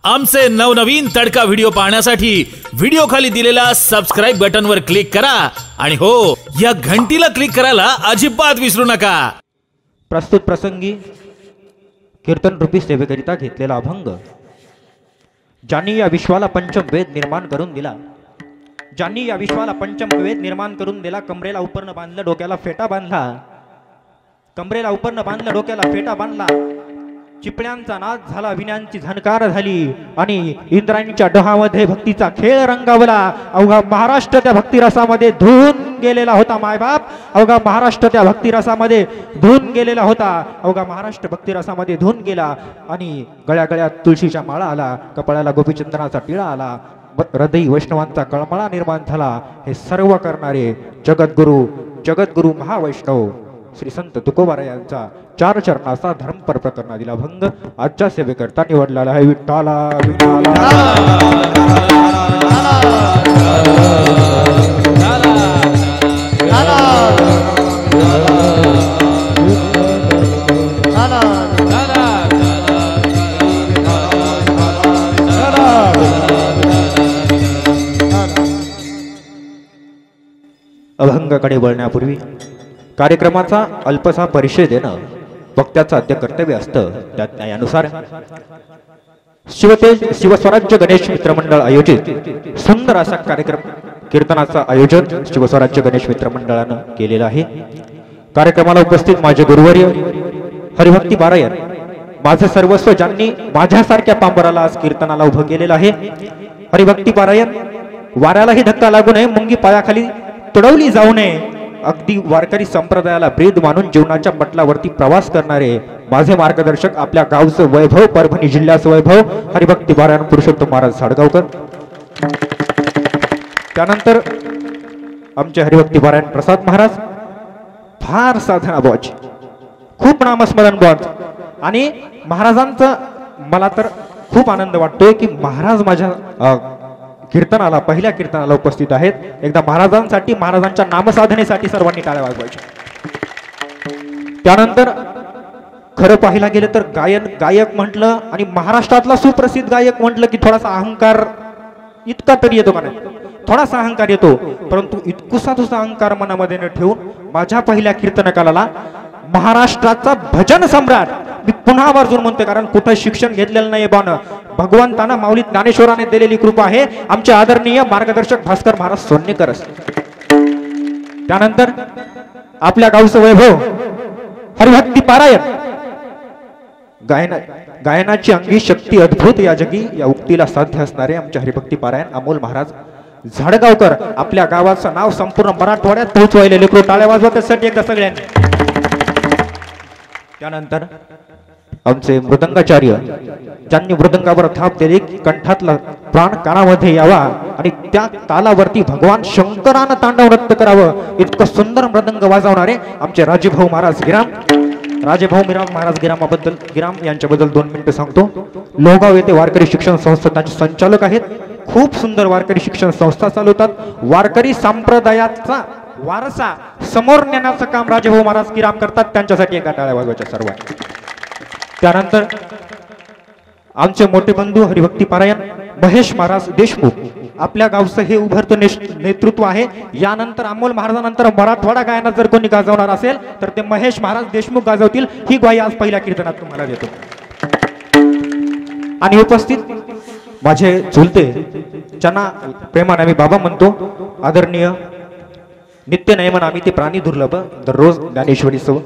आमचे नवनवीन तडका व्हिडिओ पाहण्यासाठी व्हिडिओ खाली दिलेल्या सबस्क्राइब बटन वर क्लिक करा आणि हो या घंटीला क्लिक करायला अजिबात विसरू नका। प्रस्तुत प्रसंगी कीर्तन रूपी सेवेकरिता घेतलेला अभंग। ज्यांनी या विश्वाला पंचम वेद निर्माण करून दिला, ज्यांनी या विश्वाला पंचम वेद निर्माण करून दिला, कमरेला उपरनं बांधलं डोक्याला फेटा बांधला, कमरेला उपरनं बांधलं डोक्याला फेटा बांधला, चिपळ्यांचा नाद झाला, विण्यांची झणकार झाली आणि इंद्रायणीच्या डोहामध्ये भक्तीचा खेळ रंगावला। अवघा महाराष्ट्र त्या भक्तिरसामध्ये धुवून गेलेला होता मायबाप, अवघा महाराष्ट्र त्या भक्तिरसामध्ये धुवून गेलेला होता, अवघा महाराष्ट्र भक्तिरसामध्ये धुवून गेला आणि गळ्या गळ्यात तुळशीच्या माळा आला, कपाळाला गोपीचंदनाचा टिळा आला, हृदय वैष्णवांचा कळमळा निर्माण झाला। हे सर्व करणारे जगद्गुरु महावैष्णव श्री संत तुकोबाराय यांचा चार चरणाचा धर्मपर प्रकरणादिला भंग आजच्या सेवेकरता निवडलेला आहे। विठ्ठला अभंगाकडे वळण्यापूर्वी कार्यक्रमाचा अल्पसा परिचय देणं वक्त्याचं आद्य कर्तव्य असतं। त्या न्यायानुसार शिवतेज शिवस्वराज्य गणेश मित्र मंडळ आयोजित सुंदर असा कार्यक्रम कीर्तनाचा आयोजन शिवस्वराज्य गणेश मित्र मंडळानं केलेला आहे। कार्यक्रमाला उपस्थित माझे गुरुवर्य हरिभक्ती पारायण, माझे सर्वस्व, ज्यांनी माझ्यासारख्या पांबराला आज कीर्तनाला उभं केलेलं आहे। हरिभक्ती पारायण, वाऱ्यालाही धक्का लागू नये, मुंगी पायाखाली तुडवली जाऊ नये, अगदी वारकरी संप्रदायाला ब्रीद मानून जीवनाच्या पटलावरती प्रवास करणारे माझे मार्गदर्शक, आपल्या गावचं वैभव, परभणी जिल्ह्याचं वैभव, हरिभक्ती पारायण पुरुषोत्तम महाराज साडगावकर। त्यानंतर आमचे हरिभक्ती पारायण प्रसाद महाराज, फार साधना बॉज, खूप नामस्मरण बॉज आणि महाराजांचं मला तर खूप आनंद वाटतोय की महाराज माझ्या कीर्तनाला, पहिल्या कीर्तनाला उपस्थित आहेत। एकदा महाराजांसाठी, महाराजांच्या नामसाधनेसाठी सर्वांनी टाळ्या वाजवायच्या। त्यानंतर खरं पाहायला गेलं तर गायक म्हटलं आणि महाराष्ट्रातला सुप्रसिद्ध गायक म्हटलं की थोडासा अहंकार इतका तरी येतो का नाही, थोडासा अहंकार येतो, परंतु इतकुसा तुझा अहंकार मनामध्ये न ठेवून माझ्या पहिल्या कीर्तनकाला महाराष्ट्राचा भजन सम्राट मी पुन्हा वर्जून म्हणतोय, कारण कुठं शिक्षण घेतलेलं नाही बाण, भगवंतानं माऊली ज्ञानेश्वराने दिलेली कृपा आहे, आमचे आदरणीय मार्गदर्शक भास्कर महाराज सोन्नेकर। त्यानंतर आपल्या गावचं वैभव हरिभक्ती पारायण, गायनाची अंगी शक्ती अद्भुत या जगी, या उक्तीला साध्य असणारे आमचे हरिभक्ती पारायण अमोल महाराज झाडगावकर, आपल्या गावाचं नाव संपूर्ण मराठवाड्यात पोहोचवायले लेकरू टाळ्या वाजवा त्यासाठी एकदा सगळ्यांनी। त्यानंतर आमचे मृदंगाचार्य, ज्यांनी मृदंगावर थाप दिली, कंठातला प्राण कानामध्ये यावा आणि त्या तालावरती भगवान शंकरानं तांडव नृत्य करावं, इतकं सुंदर मृदंग वाजवणारे आमचे राजेभाऊ महाराज गिराम। राजेभाऊ महाराज गिराम यांच्याबद्दल 2 मिनिटं सांगतो। लोहगाव येथे वारकरी शिक्षण संस्था त्यांचे संचालक आहेत, खूप सुंदर वारकरी शिक्षण संस्था चालवतात, वारकरी संप्रदायाचा वारसा समोर नेण्याचं काम राजेभाऊ महाराज गिराम करतात, त्यांच्यासाठी एका टाळ्या वाजवायच्या सर्वांनी। त्यानंतर आमचे मोठे बंधू हरिभक्ती पारायण महेश महाराज देशमुख, आपल्या गावचं हे उभरतं नेतृत्व आहे। यानंतर अमोल महाराजांनंतर मराठवाडा गायनात जर कोणी गाजवणार असेल तर ते महेश महाराज देशमुख गाजवतील, ही ग्वाही आज पहिल्या कीर्तनात तुम्हाला देतो। आणि उपस्थित माझे चुलते, ज्यांना प्रेमाने आम्ही बाबा म्हणतो, आदरणीय नित्य नयमन आम्ही ते प्राणी दुर्लभ, दररोज ज्ञानेश्वरीचं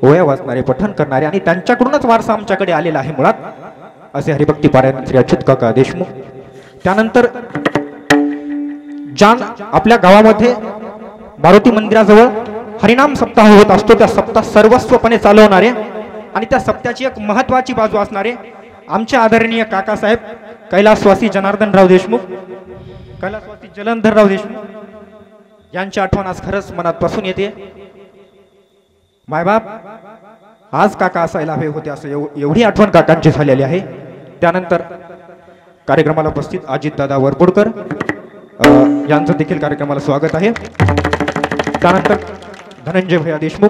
ओया वाचणारे, पठण करणारे आणि त्यांच्याकडूनच वारसा आमच्याकडे आलेला आहे मुळात, असे हरिभक्ती पारायण श्री अच्युत काका देशमुख। त्यानंतर ज्या आपल्या गावामध्ये मारुती मंदिराजवळ हरिनाम सप्ताह होत असतो, त्या सप्ताह सर्वस्वपणे चालवणारे आणि त्या सप्त्याची एक महत्वाची बाजू असणारे आमचे आदरणीय काकासाहेब कैलासवासी जनार्दनराव देशमुख, कैलासवासी जलंधरराव देशमुख यांची आठवण आज खरंच मनात पासून येते। मायबाप आज काका असायला हवे होते, असं एवढी आठवण काकांची झालेली आहे। त्यानंतर कार्यक्रमाला उपस्थित अजितदादा वरपुडकर यांचं देखील कार्यक्रमाला स्वागत आहे। त्यानंतर धनंजय भैया देशमुख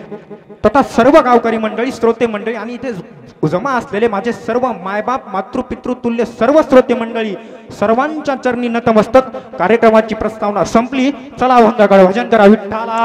तथा सर्व गावकरी मंडळी, श्रोते मंडळी आणि इथे जमा असलेले माझे सर्व मायबाप, मातृपितृतुल्य सर्व श्रोते मंडळी, सर्वांच्या चरणी नतमस्तक. कार्यक्रमाची प्रस्तावना संपली. चला अभंगाकडे भजन करा. विठ्ठला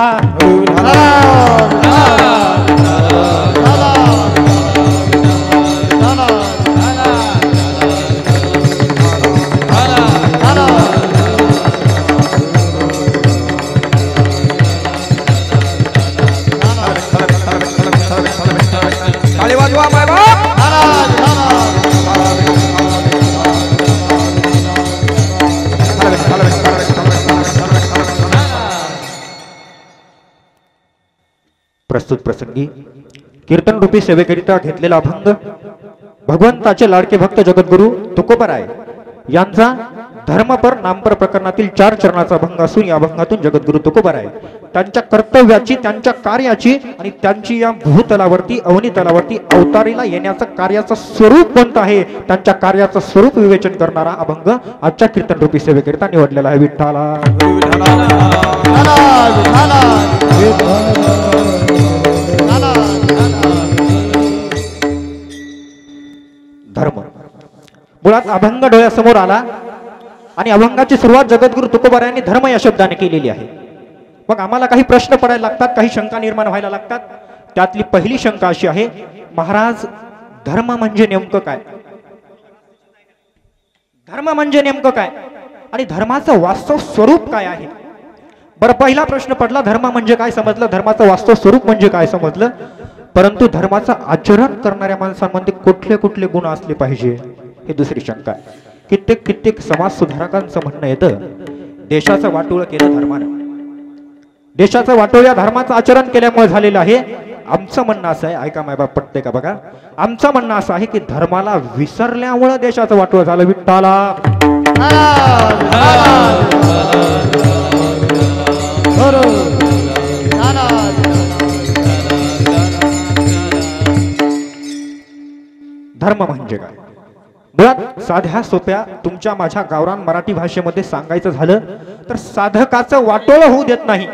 प्रस्तुत प्रसंगी कीर्तन रूपी सेवेकरिता घेतलेला अभंग भगवंताचे लाडके भक्त जगद्गुरु तुकोबराय यांचा धर्मपर नामपर प्रकरणातील 4 चरणाचा अभंग असून या अभंगातून जगद्गुरु तुकोबराय त्यांच्या कर्तव्याची, त्यांच्या कार्याची आणि त्यांची या भूतलावरती, अवनीतलावरती अवतारीला येण्याचं कार्याचं स्वरूप कोणतं आहे, त्यांच्या कार्याचं स्वरूप विवेचन करणारा अभंग आजच्या कीर्तन रूपी सेवेकरिता निवडलेला आहे. विठ्ठला धर्म. मुळात अभंग डोळ्यासमोर आला आणि अभंगाची सुरुवात जगद्गुरु तुकोबरायांनी धर्म या शब्दाने केलेली आहे. मग आम्हाला काही प्रश्न पडायला लागतात, काही शंका निर्माण व्हायला लागतात. त्यातली पहिली शंका अशी आहे, महाराज धर्म म्हणजे नेमकं काय? धर्म म्हणजे नेमकं काय आणि धर्माचं वास्तव स्वरूप काय आहे? बरं, पहिला प्रश्न पडला, धर्म म्हणजे काय समजलं, धर्माचं वास्तव स्वरूप म्हणजे काय समजलं. परंतु धर्माचं आचरण करणाऱ्या माणसांमध्ये कुठले कुठले गुण असले पाहिजे हे दुसरी शंका आहे. कित्येक समाज सुधारकांचं म्हणणं येतं, देशाचं वाटोळ केलं धर्मानं, देशाचं वाटोळ या धर्माचं आचरण केल्यामुळे झालेलं आहे. आमचं म्हणणं असं आहे, ऐका मायबाप पटते का बघा, आमचं म्हणणं असं आहे की धर्माला विसरल्यामुळे देशाचं वाटोळ झालं. विठ्ठला धर्म म्हणजे काय? मुळात साध्या सोप्या तुमच्या माझ्या गावरान मराठी भाषेमध्ये सांगायचं झालं तर साधकाचं वाटोळ होऊ देत नाही,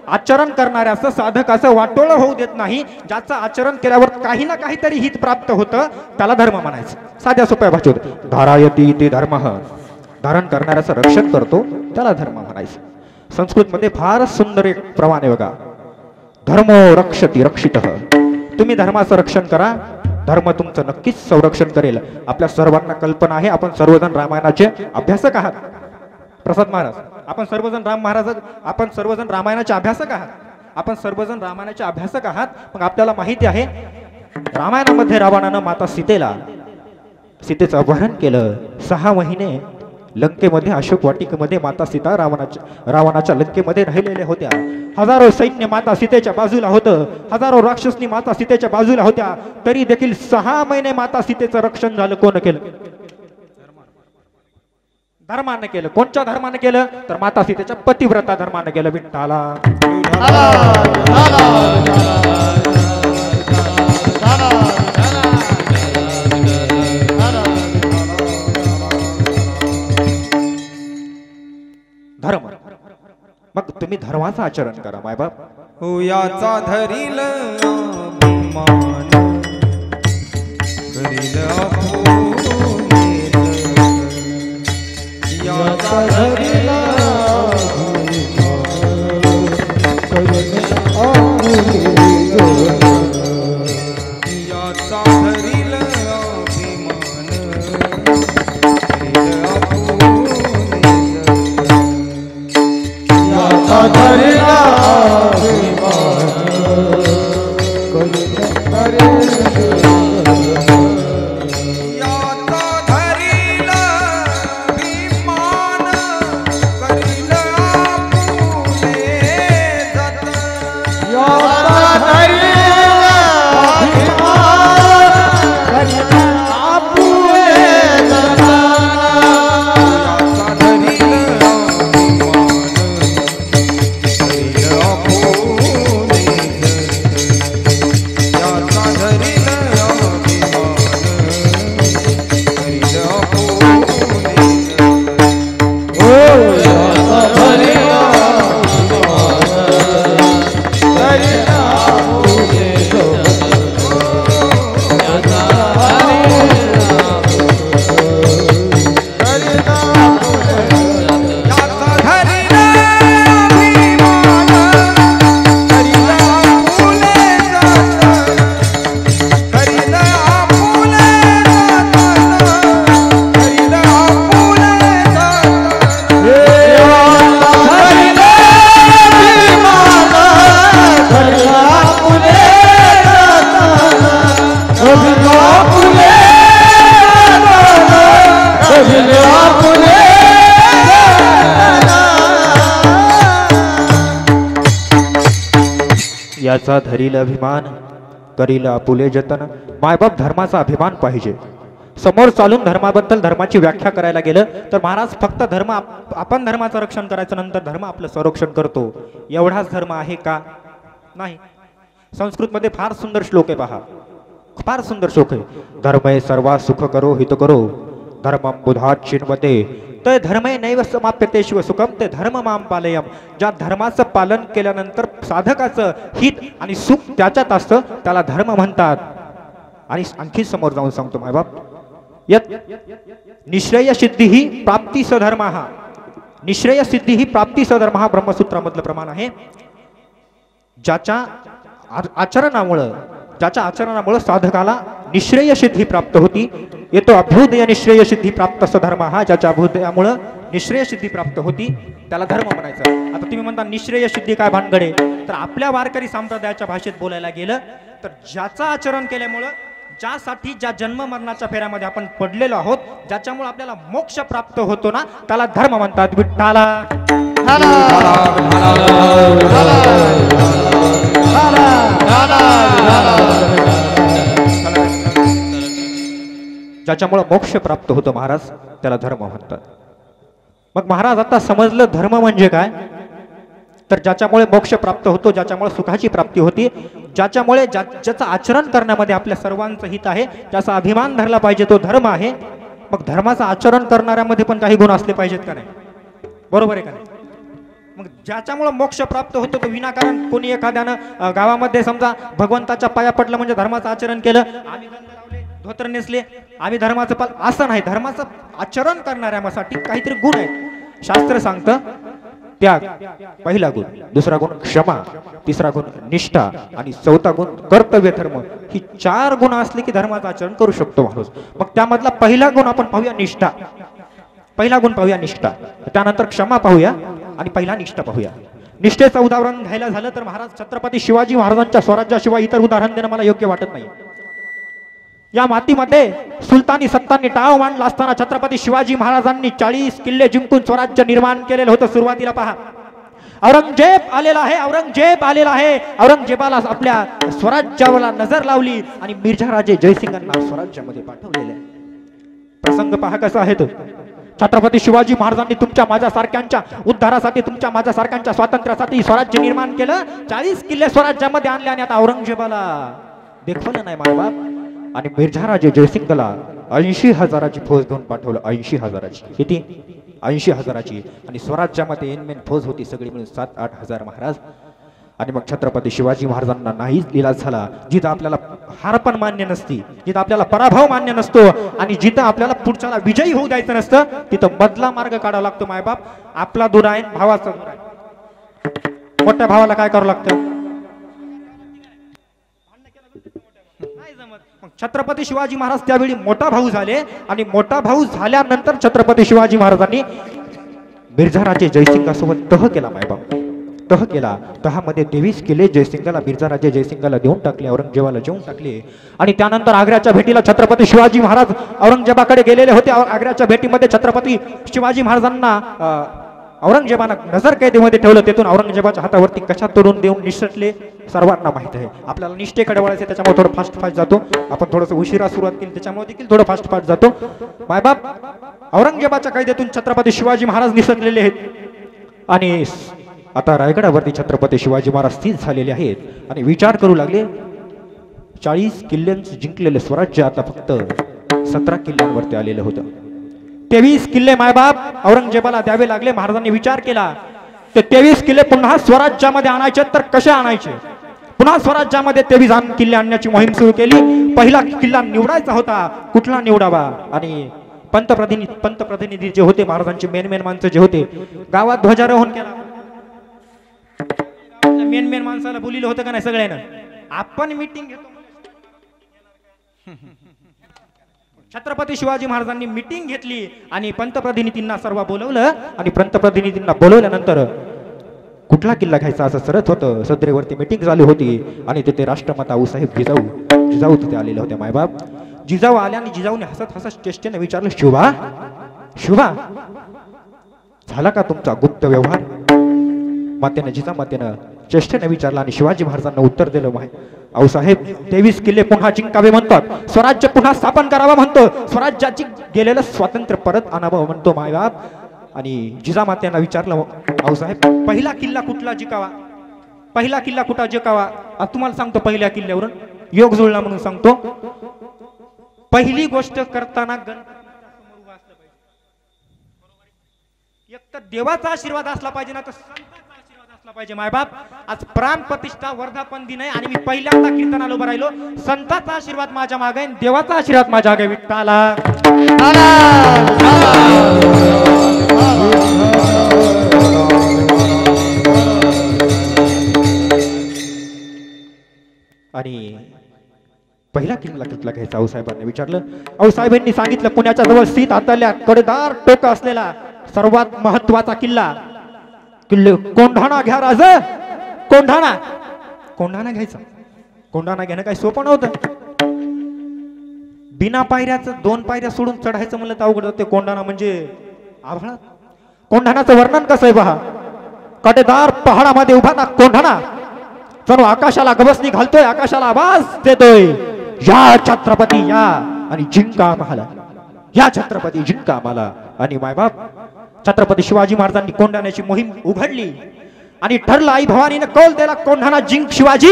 आचरण करणाऱ्याचं साधकाचं वाटोळ होऊ देत नाही. ज्याचं आचरण केल्यावर काही ना काहीतरी हित प्राप्त होतं त्याला धर्म म्हणायचं. साध्या सोप्या भाषेत धारायती ते धर्म, धारण करणाऱ्याचं रक्षण करतो त्याला धर्म म्हणायचं. संस्कृतमध्ये फार सुंदर एक प्रमाण आहे बघा, धर्मो रक्षति रक्षितः. तुम्ही धर्माचं रक्षण करा, धर्म तुमचं नक्कीच संरक्षण करेल. आपल्या सर्वांना कल्पना आहे, आपण सर्वजण रामायणाचे अभ्यासक आहात. प्रसाद महाराज, आपण सर्वजण रामायणाचे अभ्यासक आहात. आपण सर्वजण रामायणाचे अभ्यासक आहात. मग आपल्याला माहिती आहे, रामायणामध्ये रावणानं माता सीतेचं अपहरण केलं. 6 महिने लंकेमध्ये, अशोक वाटिकेमध्ये माता सीता रावणाच्या लंकेमध्ये राहिलेल्या होत्या. हजारो सैन्य माता सीतेच्या बाजूला होतं, हजारो राक्षसनी माता सीतेच्या बाजूला होत्या. तरी देखील 6 महिने माता सीतेचं रक्षण झालं. कोण केलं? धर्मानं केलं. कोणत्या धर्मानं केलं? तर माता सीतेच्या पतिव्रता धर्मानं केलं. विठ्ठला धर्म. मग तुम्ही धर्माचं आचरण करा मायबाप. हो याचा धरील अभिमान, करील याचा धरील याचा धरील अभिमान, धरिले आपुले याचा धरील अभिमान करील आपुले जतन. मायबाप धर्माचा अभिमान पाहिजे. समोर चालून धर्माबद्दल धर्माची व्याख्या करायला गेलं तर महाराज फक्त धर्म आपण धर्माचं रक्षण करायचं, नंतर धर्म आपलं संरक्षण करतो, एवढाच धर्म आहे का? नाही. संस्कृतमध्ये फार सुंदर श्लोक आहे पहा, फार सुंदर श्लोक आहे. धर्मय सर्वा सुख करो हित करो धर्मम बुधात चिन्वते ते धर्मय नैव समाप्यते शिव सुखम ते धर्म माम पालयम. ज्या धर्माचं पालन केल्यानंतर साधकाचं हित आणि सुख त्याच्यात असतं त्याला धर्म म्हणतात. आणि आणखी समोर जाऊन सांगतो मायबाप, यत निश्रेय सिद्धी ही प्राप्ती सधर्म हा. निश्रेय सिद्धी ही प्राप्ती सधर्म हा ब्रह्मसूत्रामधलं प्रमाण आहे. ज्याच्या आचरणामुळे साधकाला निश्रेय सिद्धी प्राप्त होती. येतो अभ्युदय निश्रेय सिद्धी प्राप्त सधर्म हा. ज्याच्या अभ्युदयामुळे निश्रेय सिद्धी प्राप्त होती त्याला धर्म म्हणायचं. आता तुम्ही म्हणता निश्रेय सिद्धी काय भानगडे, तर आपल्या वारकरी संप्रदायाच्या भाषेत बोलायला गेलं तर ज्याचं आचरण केल्यामुळं, ज्यासाठी ज्या जन्म मरणाच्या फेऱ्यामध्ये आपण पडलेलो आहोत, ज्याच्यामुळे आपल्याला मोक्ष प्राप्त होतो ना, त्याला धर्म म्हणतात. विठ्ठला ज्याच्यामुळे मोक्ष प्राप्त होतो महाराज त्याला धर्म म्हणतात. मग महाराज आता समजलं धर्म म्हणजे काय, तर ज्याच्यामुळे मोक्ष प्राप्त होतो, ज्याच्यामुळे सुखाची प्राप्ती होती, ज्याच्यामुळे ज्याचं आचरण करण्यामध्ये आपल्या सर्वांचं हित आहे, ज्याचा अभिमान धरला पाहिजे तो धर्म आहे. मग धर्माचं आचरण करणाऱ्यामध्ये पण काही गुण असले पाहिजेत का नाही? बरोबर आहे का नाही? मग ज्याच्यामुळे मोक्ष प्राप्त होतो तो विनाकारण कोणी एखाद्यानं गावामध्ये समजा भगवंताच्या पाया पडलं म्हणजे धर्माचं आचरण केलं, आम्ही गंध लावले, धोतर नेसले, आम्ही धर्माचं पाल, असं नाही. धर्माचं आचरण करणाऱ्यासाठी काहीतरी गुण आहेत. शास्त्र सांगतं त्याग पहिला गुण, दुसरा गुण क्षमा, तिसरा गुण निष्ठा आणि चौथा गुण कर्तव्य धर्म. ही 4 गुण असले की धर्माचं आचरण करू शकतो माणूस. मग त्यामधला पहिला गुण आपण पाहूया निष्ठा. पहिला गुण पाहूया निष्ठा, त्यानंतर क्षमा पाहूया आणि पहिला निष्ठा पाहूया. निष्ठेचं उदाहरण घ्यायला झालं तर महाराज छत्रपती शिवाजी महाराजांच्या स्वराज्याशिवाय इतर उदाहरण देणं मला योग्य वाटत नाही. या मातीमध्ये सुलतानी सत्तांनी टाव मांडला असताना छत्रपती शिवाजी महाराजांनी 40 किल्ले जिंकून स्वराज्य निर्माण केलेलं होतं. सुरुवातीला पहा औरंगजेब आलेला आहे, औरंगजेब आलेला आहे. औरंगजेबाला आपल्या स्वराज्यावर नजर लावली आणि मिर्झा राजे जयसिंगांना स्वराज्यामध्ये पाठवलेले. प्रसंग पहा कसा आहे तो. छत्रपती शिवाजी महाराजांनी तुमच्या माझ्यासारख्यांच्या उद्धारासाठी, तुमच्या माझ्यासारख्यांच्या स्वातंत्र्यासाठी स्वराज्य निर्माण केलं. 40 किल्ले स्वराज्यामध्ये आणले आणि आता औरंगजेबाला देखवलं नाही मायबाप. आणि मिर्झा राजे जयसिंगला 80,000ची फौज घेऊन पाठवलं. 80,000ची. किती? 80,000ची. आणि स्वराज्यामध्ये एनमेन फौज होती सगळी मिळून 7-8 हजार महाराज. आणि मग छत्रपती शिवाजी महाराजांना नाहीच इलाज झाला. जिथं आपल्याला हार पण मान्य नसती, जिथं आपल्याला पराभव मान्य नसतो आणि जिथं आपल्याला पुढच्याला विजयी होऊ द्यायचं नसतं, तिथं बदला मार्ग काढावा लागतो मायबाप. आपला दूर आहे, भावाचा दूर आहे. मोठ्या भावाला काय करावं लागतं? छत्रपती शिवाजी महाराज त्यावेळी मोठा भाऊ झाले आणि मोठा भाऊ झाल्यानंतर छत्रपती शिवाजी महाराजांनी मिर्झा राजे जयसिंगासोबत तह केला मायबाप. तह केला. तहामध्ये 23 किल्ले जयसिंगाला, मिर्झा राजे जयसिंगाला देऊन टाकले, औरंगजेबाला देऊन टाकले. आणि त्यानंतर आग्र्याच्या भेटीला छत्रपती शिवाजी महाराज औरंगजेबाकडे गेलेले होते. आग्र्याच्या भेटीमध्ये छत्रपती शिवाजी महाराजांना औरंगजेबानं नजर कैदेमध्ये ठेवलं. तेथून औरंगजेबाच्या हातावरती कशा तोडून देऊन निसटले सर्वांना माहित आहे. आपल्याला निष्ठेकडे वळायचे त्याच्यामुळे थोडं फास्ट जातो आपण. थोडंसं उशिरा सुरुवात केली त्याच्यामुळे देखील थोडं फास्ट जातो. मायबाप औरंगजेबाच्या कैदेतून छत्रपती शिवाजी महाराज निसटलेले आहेत आणि आता रायगडावरती छत्रपती शिवाजी महाराज स्थित झालेले आहेत आणि विचार करू लागले. 40 किल्ल्यांचं जिंकलेलं स्वराज्य आता फक्त 17 किल्ल्यांवरती आलेलं होतं. 23 किल्ले मायबाप औरंगजेबाला द्यावे लागले. महाराजांनी विचार केला ते 23 किल्ले पुन्हा स्वराज्यामध्ये आणायचे तर कसे आणायचे. पुन्हा स्वराज्यामध्ये 23 किल्ले आणण्याची मोहीम सुरू केली. पहिला किल्ला निवडायचा होता, कुठला निवडावा. आणि पंतप्रतिनिधी जे होते, महाराजांचे मेन माणसं जे होते, गावात ध्वजारोहण केला. मेन माणसाला बोलिलं होतं का नाही सगळ्यांना, आपण मीटिंग घेतो. छत्रपती शिवाजी महाराजांनी मीटिंग घेतली आणि पंतप्रतिनिधींना सर्व बोलवलं. आणि पंतप्रतिनिधींना बोलवल्यानंतर कुठला किल्ला घ्यायचा असं सरत होतं. सदरेवरती मीटिंग झाली होती आणि तिथे राष्ट्रमाता आऊसाहेब जिजाऊ तिथे आलेले होते मायबाप. जिजाऊ आल्या आणि जिजाऊने हसत चेष्टेने विचारलं, शिवबा शुभा झाला का तुमचा गुप्त व्यवहार? मातेनं जिजामातेनं चेष्टेने विचारला आणि शिवाजी महाराजांना उत्तर दिलं. आऊसाहेब 23 किल्ले पुन्हा जिंकावे म्हणतात, स्वराज्य पुन्हा स्थापन करावं म्हणतो, स्वराज्याची गेलेलं स्वातंत्र्य परत आणावं म्हणतो मायबाप. आणि जिजामातेनं विचारलं, आऊसाहेब पहिला किल्ला कुठला जिंकावा? पहिला किल्ला कुठला जिंकावा? तुम्हाला सांगतो पहिल्या किल्ल्यावरून योग जुळला म्हणून सांगतो. पहिली गोष्ट करताना एक तर देवाचा आशीर्वाद असला पाहिजे ना, तर संतांचा आशीर्वाद असला पाहिजे मायबाप. आज प्राण प्रतिष्ठा वर्धापन दिन आहे आणि मी पहिल्यांदा कीर्तनाला उभं राहिलो. संतांचा आशीर्वाद माझ्या मागे आणि देवाचा आशीर्वाद माझ्या मागे. विठ्ठला आणि पहिला किल्ला कुठला घ्यायचा आऊसाहेबांनी विचारलं. आऊसाहेबांनी सांगितलं पुण्याच्या जवळ स्थित आतल्या कडेदार टोक असलेला सर्वात महत्वाचा किल्ला किल्ले कोंढाणा घ्या राज. कोंढाणा कोंढाणा घ्यायचा. कोंढाणा घेणं काही सोपं नव्हतं. बिना पायऱ्याचं 2 पायऱ्या सोडून चढायचं म्हणलं तर अवघड होते. कोंढाणा म्हणजे आभाळात. कोंढाण्याचं वर्णन कसं आहे पहा. कडेदार पहाडामध्ये उभा ना कोंढाणा जणू आकाशाला गवसणी घालतोय, आकाशाला आवाज देतोय, या छत्रपती या आणि जिंका आम्हाला, या छत्रपती जिंका आम्हाला. आणि मायबाप छत्रपती शिवाजी महाराजांनी कोंढाण्याची मोहीम उघडली आणि ठरलं आई भवानीने कौल दिला कोंढाणा जिंक शिवाजी.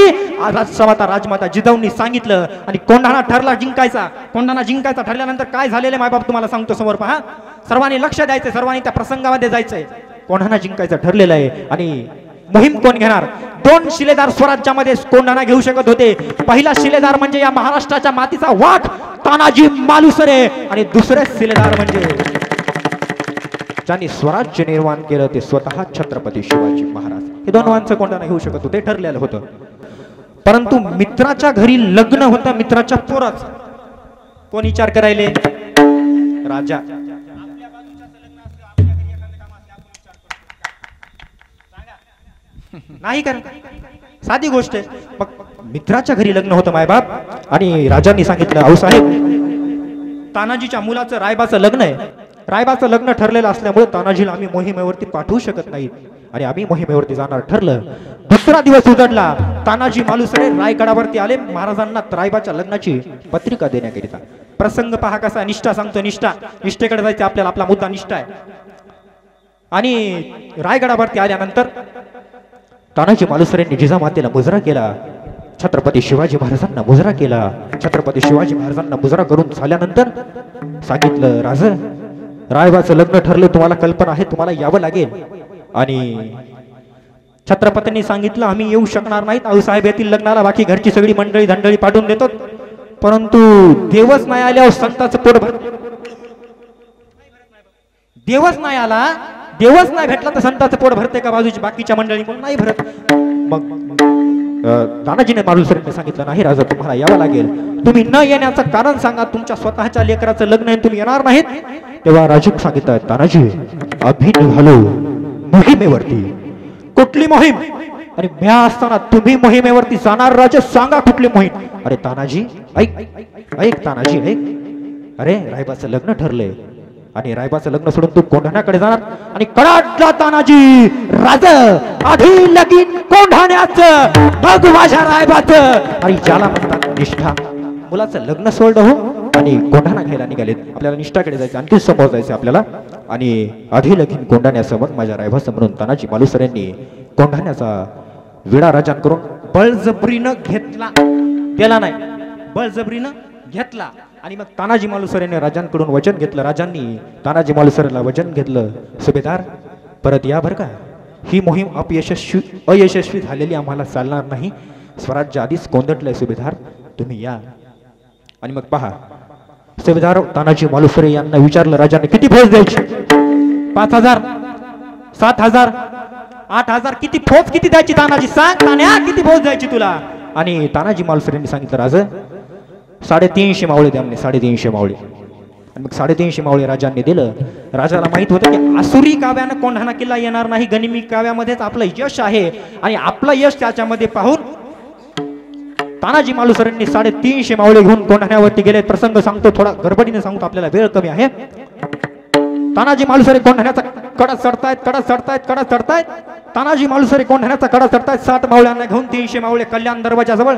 राजसमाता राजमाता जिजाऊंनी सांगितलं आणि कोंढाणा ठरला जिंकायचा. कोंढाणा जिंकायचा ठरल्यानंतर काय झालेलं मायबाप तुम्हाला सांगतो समोर पहा. सर्वांनी लक्ष द्यायचंय, सर्वांनी त्या प्रसंगामध्ये जायचंय. कोंढाणा जिंकायचं ठरलेलं आहे आणि मोहीम कोण घेणार? 2 शिलेदार स्वराज्यामध्ये कोंढाणा घेऊ शकत होते. पहिला शिलेदार म्हणजे या महाराष्ट्राच्या मातीचा वाट तानाजी मालुसरे आणि दुसरे शिलेदार म्हणजे ज्यांनी स्वराज्य निर्माण केलं ते स्वतः छत्रपती शिवाजी महाराज. हे 2 माणसं कोंढाणा घेऊ शकत होते, ठरलेलं होतं. परंतु मित्राच्या घरी लग्न होतं, मित्राच्या पोराचं. कोण विचार करायले? राजा. नाही कर, साधी गोष्ट आहे. मग मित्राच्या घरी लग्न होतं मायबाप आणि राजांनी सांगितलं आऊसाहेब तानाजीच्या मुलाचं रायबाचं लग्न आहे. रायबाचं लग्न ठरलेलं असल्यामुळे तानाजीला आम्ही मोहिमेवरती पाठवू शकत नाही आणि आम्ही मोहिमेवरती जाणार ठरलं. दुसरा दिवस उजडला. तानाजी मालुसरे रायगडावरती आले. महाराजांना रायबाच्या लग्नाची पत्रिका देण्याकरिता. प्रसंग पहा कसा. निष्ठा सांगतो, निष्ठा. निष्ठेकडे जायचं आपल्याला. आपला मुद्दा निष्ठा आहे. आणि रायगडावरती आल्यानंतर तानाजी मालुसरेंनी जिजामातेला मुजरा केला. छत्रपती शिवाजी महाराजांना मुजरा केला. छत्रपती शिवाजी महाराजांना मुजरा करून झाल्यानंतर सांगितलं राज रायबाचं लग्न ठरलं, तुम्हाला कल्पना आहे, तुम्हाला यावं लागेल. आणि छत्रपतींनी सांगितलं आम्ही येऊ शकणार नाहीत, आऊसाहेब येथील लग्नाला, बाकी घरची सगळी मंडळी धंडळी पाठवून देतो. परंतु देवच नाही आल्यावर संतांचं पोट भर. देवच नाही आला, देवच नाही भेटला तर संतांचं पोट भरते का बाजूची बाकीच्या मंडळी? म्हणून नाही भरत. मग तानाजीने मालुसरेंनी सांगितलं नाही राजा तुम्हाला यावं लागेल. तुम्ही न येण्याचं कारण सांगा. तुमच्या स्वतःच्या लेकराचं लग्न आहे, तुम्ही येणार नाहीत. तेव्हा राजूक सांगितलं तानाजी आम्ही निघालो मोहिमेवरती. कुठली मोहीम? आणि म्या असताना तुम्ही मोहिमेवरती जाणार राजे? सांगा कुठली मोहीम? अरे तानाजी ऐक ऐक, तानाजी ऐक. अरे रायबाचं लग्न ठरलंय आणि रायबाचं लग्न सोडून तू कोंढाण्याकडे जाणार? आणि कडाडला तानाजी राज आधी लगीन कोंढाण्याचं मग माझ्या रायबाचं. आणि ज्याला म्हणतात निष्ठा. मुलाचं लग्न सोडलं हो आणि कोंढाणा घ्यायला निघालेत. आपल्याला निष्ठाकडे जायचं, आणखी समोर जायचं आपल्याला. आणि आधी लगीन कोंढाण्यासमोर माझ्या रायबाचं म्हणून तानाजी मालुसरेंनी कोंढाण्याचा विडा राजांकडून बळजबरीनं घेतला. दिला नाही, बळजबरीनं घेतला. आणि मग तानाजी मालुसरेने राजांकडून वचन घेतलं. राजांनी तानाजी मालुसरेला वचन घेतलं सुभेदार परत या बरं का. ही मोहीम अयशस्वी झालेली आम्हाला चालणार नाही. स्वराज्य आधीच कोंदटलंय सुभेदार, तुम्ही या. आणि मग पहा सुभेदार तानाजी मालुसरे यांना विचारलं राजाने किती फौज द्यायची? 5000, 7000, 8000 किती फौज किती द्यायची? तानाजी सांग तान्या किती फौज द्यायची तुला? आणि तानाजी मालुसरेंनी सांगितलं राजा 350 मावळे द्या म्हणे. 350 मावळे. आणि मग 350 मावळे राजांनी दिलं. राजाला माहित होतं की आसुरी काव्यानं कोंढाणा किल्ला येणार नाही, गनिमी काव्यामध्येच आपलं यश आहे. आणि आपलं यश त्याच्यामध्ये पाहून तानाजी मालुसरेंनी 350 मावळे घेऊन कोंढाण्यावरती गेले. प्रसंग सांगतो, थोडा गडबडीने सांगतो, आपल्याला वेळ कमी आहे. तानाजी मालुसरे कोंढाण्याचा कडा चढतायत तानाजी मालुसरे कोंढाण्याचा कडा चढतायत 60 मावळ्यांना घेऊन 300 मावळे कल्याण दरवाजाजवळ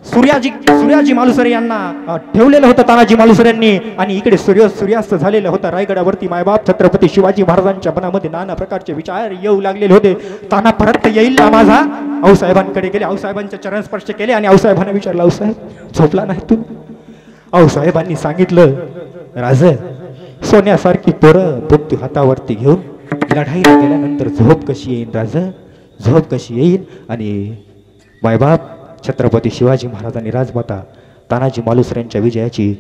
सूर्याजी मालुसरे यांना ठेवलेलं होतं तानाजी मालुसऱ्यांनी आणि इकडे सूर्यास्त झालेलं होतं रायगडावरती मायबाप छत्रपती शिवाजी महाराजांच्या मनामध्ये नाना प्रकारचे विचार येऊ लागलेले होते. ताना परत येईल ना माझा. आऊसाहेबांकडे गेले, आऊसाहेबांच्या चरण स्पर्श केले आणि आऊसाहेबांना विचारलं, आऊसाहेब झोपला नाही तू? आऊसाहेबांनी सांगितलं, राज सोन्यासारखी पोरं पोपटी हातावरती घेऊन लढाईला गेल्यानंतर झोप कशी येईल राज, झोप कशी येईल. आणि मायबाप छत्रपती शिवाजी महाराजांनी राजमाता तानाजी मालुसरेंच्या विजयाची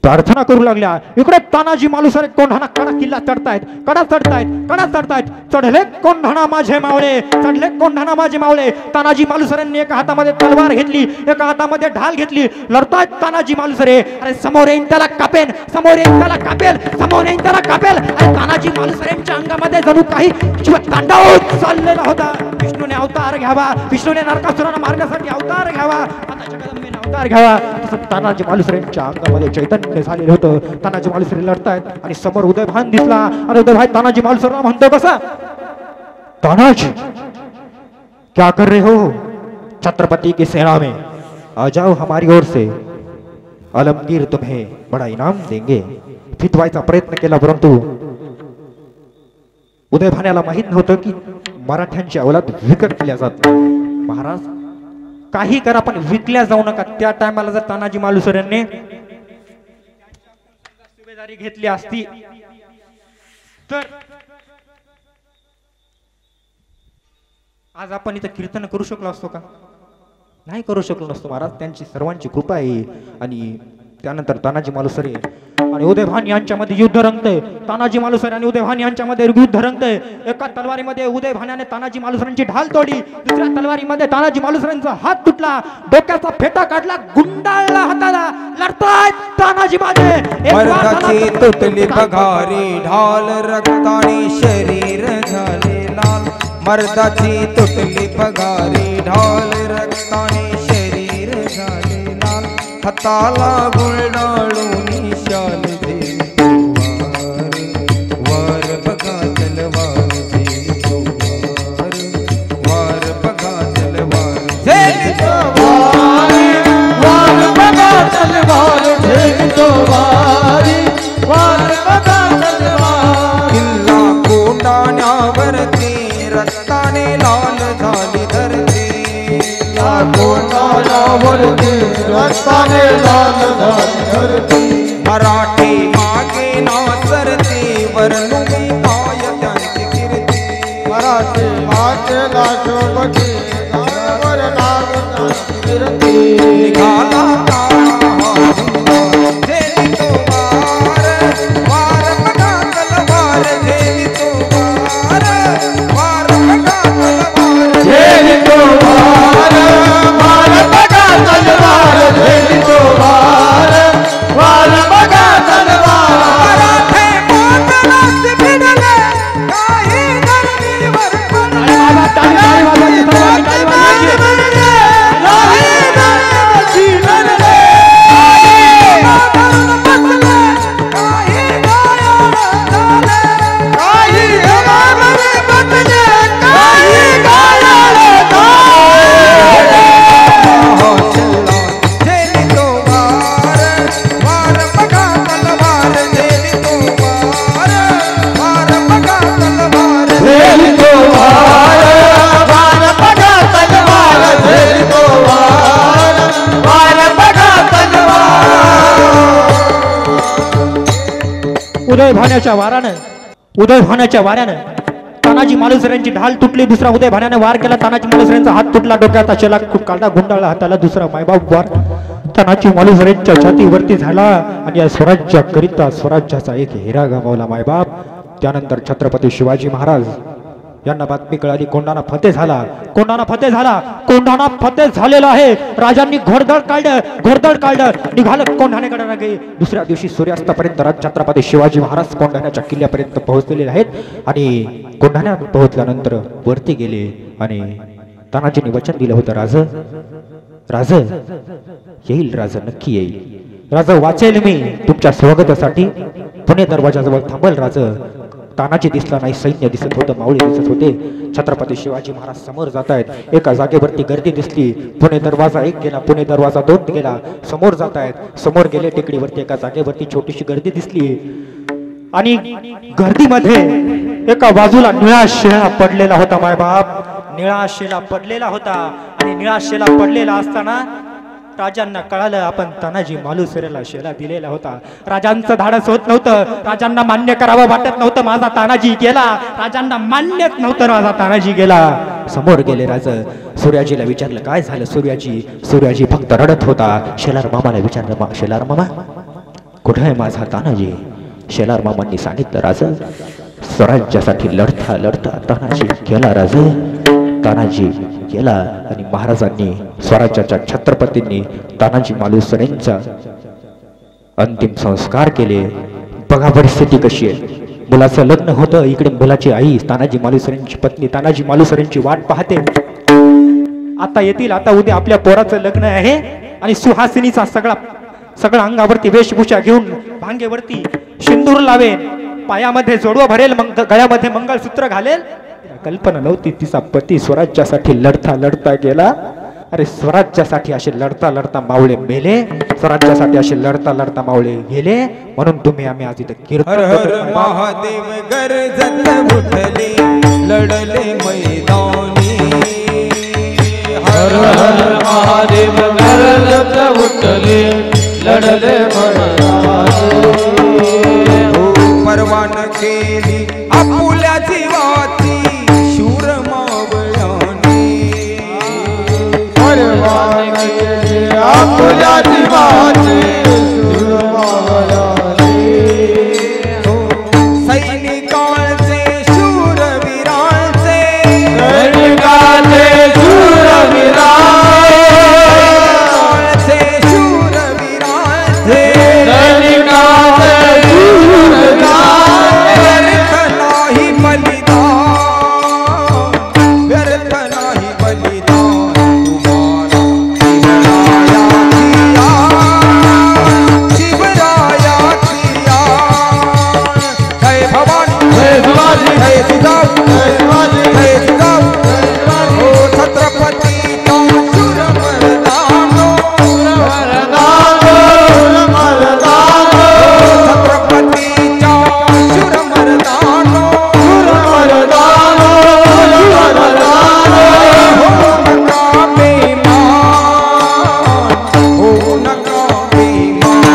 प्रार्थना करू लागल्या. इकडे तानाजी मालुसरे कोंढाणा कडा किल्ला चढतायत चढले कोंढाणा माझे मावळे, चढले कोंढाणा माझे मावळे. तानाजी मालुसरेंनी एका हातामध्ये तलवार घेतली, एका हातामध्ये ढाल घेतली. लढतायत तानाजी मालुसरे. अरे समोर येईन त्याला कापेल, समोर येईन त्याला कापेल. अरे तानाजी मालुसरेंच्या अंगामध्ये जणू काही तांडव चाललेला होता. विष्णूने अवतार घ्यावा, विष्णूने नरकासुराला मारण्यासाठी अवतार घ्यावा, आता जगदंबेने अवतार घ्यावा. तसं तानाजी मालुसरेंच्या अंगामध्ये चैतन्य झालेलं होतं. तानाजी मालुसरे लढतायत आणि समोर उदयभान दिसला आणि उदयभान तानाजी मालुसरेला म्हणतो, कसा तानाजी क्या कर रहे हो? छत्रपति की सेना में आ जाओ हमारी ओर से, आलमगीर तुम्हें बड़ा इनाम देंगे. फितवायचा प्रयत्न केला परंतु उदयभान्याला माहित नव्हतं की मराठ्यांची औलाद विकत केल्या जात. महाराज काही करा पण विकल्या जाऊ नका. त्या टायमाला जर तानाजी मालुसरेंनी सुभेदारी घेतली असती तर आज आपण इथं कीर्तन करू शकलो असतो का? नाही करू शकलो नसतो महाराज. त्यांची सर्वांची कृपा आहे. आणि त्यानंतर तानाजी मालुसरे आणि उदयभान यांच्यामध्ये युद्ध रंगतंय. तानाजी मालुसरे आणि उदयभान यांच्यामध्ये युद्ध रंगतंय. एका तलवारीमध्ये उदयभान्याने तानाजी मालुसरेंची ढाल तोडली, दुसऱ्या तलवारीमध्ये तानाजी मालुसरेंचा हात तुटला, डोक्याचा फेटा काढला, गुंडाळला हाताला. लढतायत तानाजी माझे. मर्दाची तुटली पघारी ढाल, रक्ताने शरीर झाले लाल. मर्दाची तुटली पघारी ढाल, रक्ताने शरीर झाले लाल. हाताला गुंडाळून शाल दे वार बघा तलवार दे वार बघा तलवार वार बघा तलवार वार बघा तलवार. किल्ला कोंढाण्यावरती रक्ताने लाल झाली धरती. कोंढाण्यावरती रक्ताने लाल झाली धरती. मराठी मागे नाचरते वर्णुनी काय त्यांची कीर्ती. मराठी मातेला शोभती गावावर नाव त्यांची कीर्ती. निघाला झेली तो वार बघा तलवार झेली तो वार बघा तलवार झेली तो वार बघा तलवार झेली तो वार बघा तलवार. मराठे मातरास भिडले काही धरणीवर पडले. उदयभान्याच्या वाऱ्यानं तानाजी मालुसरेंची ढाल तुटली. दुसरा उदयभान्याने वार केला, तानाजी मालुसरेंचा हात तुटला, डोक्याचा चेला काढला, गुंडाळला हाताला. दुसरा मायबाप वार तानाजी मालुसरेंच्या छातीवरती झाला आणि या स्वराज्याकरिता स्वराज्याचा एक हिरा गमावला मायबाप. त्यानंतर छत्रपती शिवाजी महाराज यांना बातमी कळाली, कोंढाणा फतेह झालेला आहे. राजांनी घोडदळ काढलं, निघालं कोंढाण्याकडे लागे. दुसऱ्या दिवशी सूर्यास्तापर्यंत छत्रपती शिवाजी महाराज कोंढाण्याच्या किल्ल्यापर्यंत पोहोचलेले आहेत. आणि कोंढाण्यात पोहोचल्यानंतर वरती गेले आणि तानाजींनी वचन दिलं होतं, राज येईल, राज नक्की येईल, राज वाचेल मी तुमच्या स्वागतासाठी पुणे दरवाजाजवळ थांबल राज. तानाजी दिसला नाही, सैन्य दिसत होतं, मावळे दिसत होते. छत्रपती शिवाजी महाराज समोर जात आहेत. एका जागेवरती गर्दी दिसली. पुणे दरवाजा 1 गेला, पुणे दरवाजा 2 गेला. समोर जात आहेत. समोर गेले टेकडीवरती एका जागेवरती छोटीशी गर्दी दिसली आणि गर्दीमध्ये एका बाजूला निळा शेळा पडलेला होता. मायबाप, निळा शेळा पडलेला होता आणि निळा शेळा पडलेला असताना राजांना कळालं आपण तानाजी मालुसरेला शेला दिलेला होता. राजांचं धाडस होत नव्हतं. राजांना मान्य करावं वाटत नव्हतं माझा तानाजी गेला. राजांना मान्यच नव्हतं माझा तानाजी गेला. समोर गेले राज. सूर्याजीला विचारलं काय झालं सूर्याजी. सूर्याजी फक्त रडत होता. शेलार मामाला विचारलं शेलार मामा कुठे आहे माझा तानाजी. शेलार मामांनी सांगितलं राज स्वराज्यासाठी लढता लढता तानाजी गेला राज. तानाजी गेला आणि महाराजांनी स्वराज्याच्या छत्रपतींनी तानाजी मालुसरेंचा अंतिम संस्कार केले. बघा परिस्थिती कशी आहे. मुलाचं लग्न होतं, इकडे मुलाची आई तानाजी मालुसरेंची पत्नी तानाजी मालुसरेंची वाट पाहते. आता येतील, आता उद्या आपल्या पोराचं लग्न आहे आणि सुहासिनीचा सगळा अंगावरती वेशभूषा घेऊन भांगेवरती सिंदूर लावेल, पायामध्ये जोडवं भरेल, गळ्यामध्ये मंगळसूत्र घालेल. कल्पना नव्हती तिचा पती स्वराज्यासाठी लढता लढता गेला. अरे स्वराज्यासाठी असे लढता लढता मावळे मेले, स्वराज्यासाठी असे लढता लढता मावळे गेले. म्हणून तुम्ही आम्ही आज इथे कीर्तन हर हर महादेव गरजत उठले लढले मैदानी. हर हर महादेव गरजत उठले लढले मैदानी. परवान केली आपुल्या जीवाची शूर मावळ्याने. परवान केली आपुल्या जीवाची शूर मावळ्याने. सैनिकांचे शूरवीरांचे सैनिकांचे शूरवीरांचे शूरवीरांचे सैनिकांचे व्यर्थ नाही बलिदान, व्यर्थ नाही बलिदान तुम्हाला शिवरायाची याद. जय भवानी जय शिवाजी जय जिजाऊ जय शिवाजी जय जिजाऊ. हो छत्रपती शूरमर्दानो, छत्रपतीच्या शूरमर्दानो. हो नका बेमान, हो नका बेमान.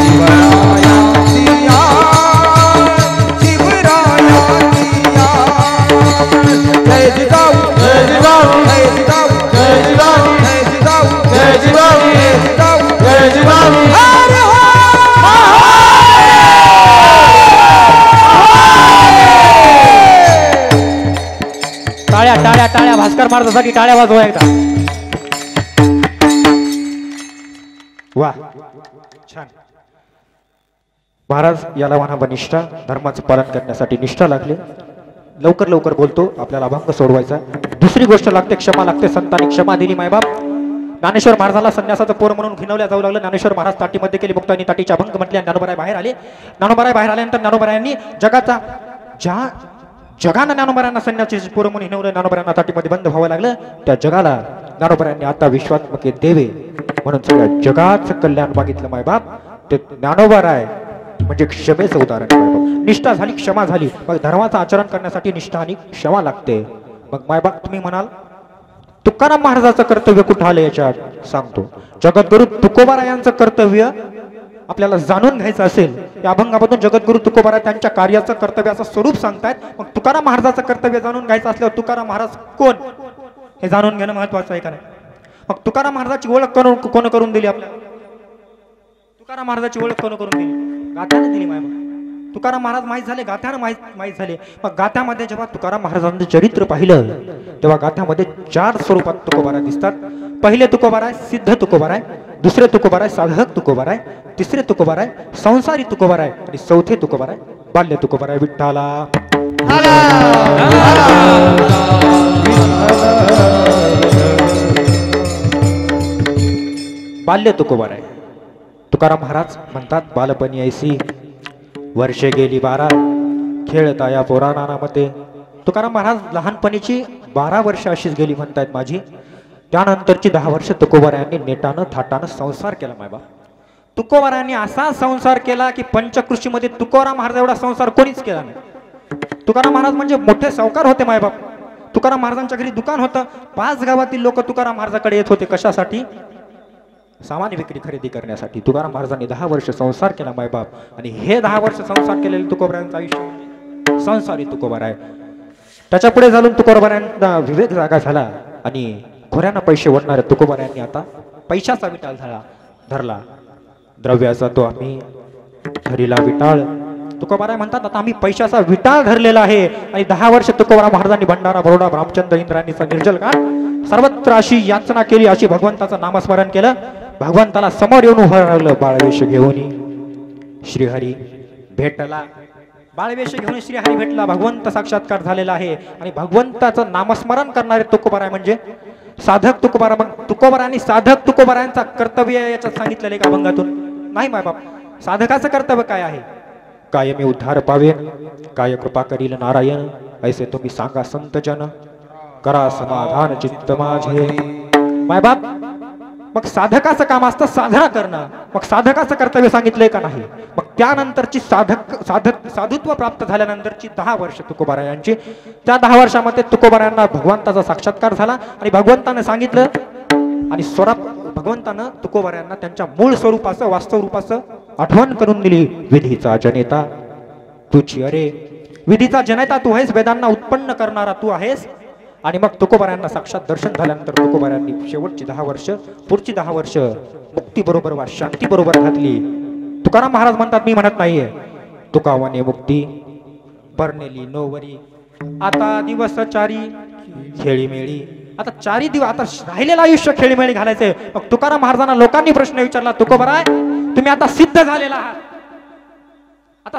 शिवरायाची याद, शिवरायाची याद. जय जिजाऊ जय जिजाऊ जय जिजाऊ जय जिजाऊ जय जिजाऊ जय जिजाऊ जय जिजाऊ. जय जिजाऊ. हर हर टाळ्या टाळ्या टाळ्या भास्कर महाराजांसाठी टाळ्या वाजवा एकदा. वा छान. महाराज याला म्हणा निष्ठा, धर्माचं पालन करण्यासाठी निष्ठा लागले. लवकर लवकर बोलतो, आपल्याला अभंग सोडवायचा. दुसरी गोष्ट लागते क्षमा लागते. संतांनी क्षमा दिली मायबाप. ज्ञानेश्वर महाराजाला संन्यासाचं पोर म्हणून घिनवल्या जाऊ लागलं. ज्ञानेश्वर महाराज ताटीमध्ये केली मुक्तांनी ताटीचे अभंग म्हटले. ज्ञानोबाराय बाहेर आले. ज्ञानोबाराय बाहेर आल्यानंतर ज्ञानोबारायांनी जगानं ज्ञानोबारायांना संन्यासाची पोर म्हणून हिनवलं. ज्ञानोबारायांना ताटीमध्ये बंद व्हावं लागलं. त्या जगाला ज्ञानोबारायांनी आता विश्वात्मके देवे म्हणून सगळ्या जगाचं कल्याण मागितलं मायबाप. ते ज्ञानोबाराय म्हणजे क्षमेचं उदाहरण मायबाप. निष्ठा झाली, क्षमा झाली. मग धर्माचं आचरण करण्यासाठी निष्ठा आणि क्षमा लागते. मग मायबाप तुम्ही म्हणाल तुकाराम महाराजाचं कर्तव्य कुठं आलं याच्यात सांगतो. जगद्गुरु तुकोबारायांचं कर्तव्य आपल्याला जाणून घ्यायचं असेल या अभंगामधून जगद्गुरु तुकोबाराय त्यांच्या कार्याचं कर्तव्याचं स्वरूप सांगतायत. मग तुकाराम महाराजाचं कर्तव्य जाणून घ्यायचं असल्यावर तुकाराम महाराज कोण हे जाणून घेणं महत्वाचं आहे का नाही. मग तुकाराम महाराजाची ओळख कोण करून दिली आपल्याला. तुकाराम महाराजाची ओळख कोण करून दिली. गाथ्याने दिली माय. तुकाराम महाराज माहीत झाले, गाथ्यानं माहीत झाले. मग गाथ्यामध्ये जेव्हा तुकाराम महाराजांचं चरित्र पाहिलं तेव्हा गाथ्यामध्ये 4 स्वरूपात तुकोबाराय दिसतात. पहिले तुकोबाराय सिद्ध तुकोबाराय, दुसरे तुकोबाराय साधक तुकोबाराय, तिसरे तुकोबाराय संसारी तुकोबाराय आणि चौथे तुकोबाराय बाल्य तुकोबाराय. विठ्ठला बाल्य तुकोबाराय. तुकाराम महाराज म्हणतात, बालपणी ऐसी वर्षे गेली 12, खेळता या पुराणामध्ये. तुकाराम महाराज लहानपणीची 12 वर्ष अशीच गेली म्हणतायत माझी. त्यानंतरची 10 वर्ष तुकोबारायांनी नेटानं थाटानं संसार केला मायबाप. तुकोबारायांनी असा संसार केला की पंचकृषीमध्ये तुकोराम महाराज एवढा संसार कोणीच केला नाही. तुकाराम महाराज म्हणजे मोठे सावकार होते मायबाप. तुकाराम महाराजांच्या घरी दुकान होतं. 5 गावातील लोक तुकाराम महाराजाकडे येत होते. कशासाठी? सामान्य विक्री खरेदी करण्यासाठी. तुकाराम महाराजांनी 10 वर्ष संसार केला मायबाप. आणि हे 10 वर्ष संसार केलेले तुकोबारायांचं आयुष्य संसारी तुकोबार आहे. त्याच्या पुढे झालून तुकोबारायांना विवेक जागा झाला आणि खोऱ्यानं पैसे ओढणाऱ्या तुकोबारायांनी आता पैशाचा विटाळ धरला. द्रव्याचा तो आम्ही धरीला विटाळ. तुकोबाराय म्हणतात, आता आम्ही पैशाचा विटाळ धरलेला आहे. आणि 10 वर्ष तुकोबाराम महाराजांनी भंडारा, बरोडा, रामचंद्र, इंद्रायणीचा निर्जल काळ सर्वत्र अशी याचना केली, अशी भगवंताचं नामस्मरण केलं. भगवंताला समोर येऊन उभं राहिलं बाळवेश घेऊन. श्रीहरी भेटला. बाळवेश घेऊन श्रीहरी भेटला. भगवंत साक्षात्कार झालेला आहे. आणि भगवंताचं नामस्मरण करणारे तुकोबाराय म्हणजे साधक तुकोबारा. मग तुकोबारांनी साधक तुकोबारायांचा कर्तव्य याच्यात सांगितलेलं आहे का अभंगातून? नाही मायबाप. साधकाचं कर्तव्य काय आहे? काय मी उद्धार पावेन, काय कृपा करील नारायण, ऐसे तुम्ही सांगा संत जन, करा समाधान चित्त माझे. मायबाप, मग साधकाचं काम असतं साधना करणं. मग साधकाचं कर्तव्य सांगितलंय का नाही? मग त्यानंतरची साधुत्व प्राप्त झाल्यानंतरची 10 वर्ष तुकोबारायांची. त्या 10 वर्षामध्ये तुकोबारायांना भगवंताचा साक्षात्कार झाला. आणि भगवंतानं सांगितलं आणि भगवंतानं तुकोबारायांना त्यांच्या मूळ स्वरूपाचं, वास्तव रूपाचं आठवण करून दिली. विधीचा जनेता तुझी, अरे विधीचा जनेता तू आहेस, वेदांना उत्पन्न करणारा तू आहेस. आणि मग तुकोबारायांना साक्षात दर्शन झाल्यानंतर तुकोबारायांनी शेवटची 10 वर्ष, पुढची 10 वर्ष मुक्ती बरोबर वा शांती बरोबर घातली. तुकाराम महाराज म्हणतात, मी म्हणत नाहीये, तुकावाने मुक्ती बरनेली नोवरी. आता दिवस 4 खेळीमेळी. आता 4 दिवस, आता राहिलेलं आयुष्य खेळीमेळी घालायचंय. मग तुकाराम महाराजांना लोकांनी प्रश्न विचारला, तुकोबाराय तुम्ही आता सिद्ध झालेला आहात. आता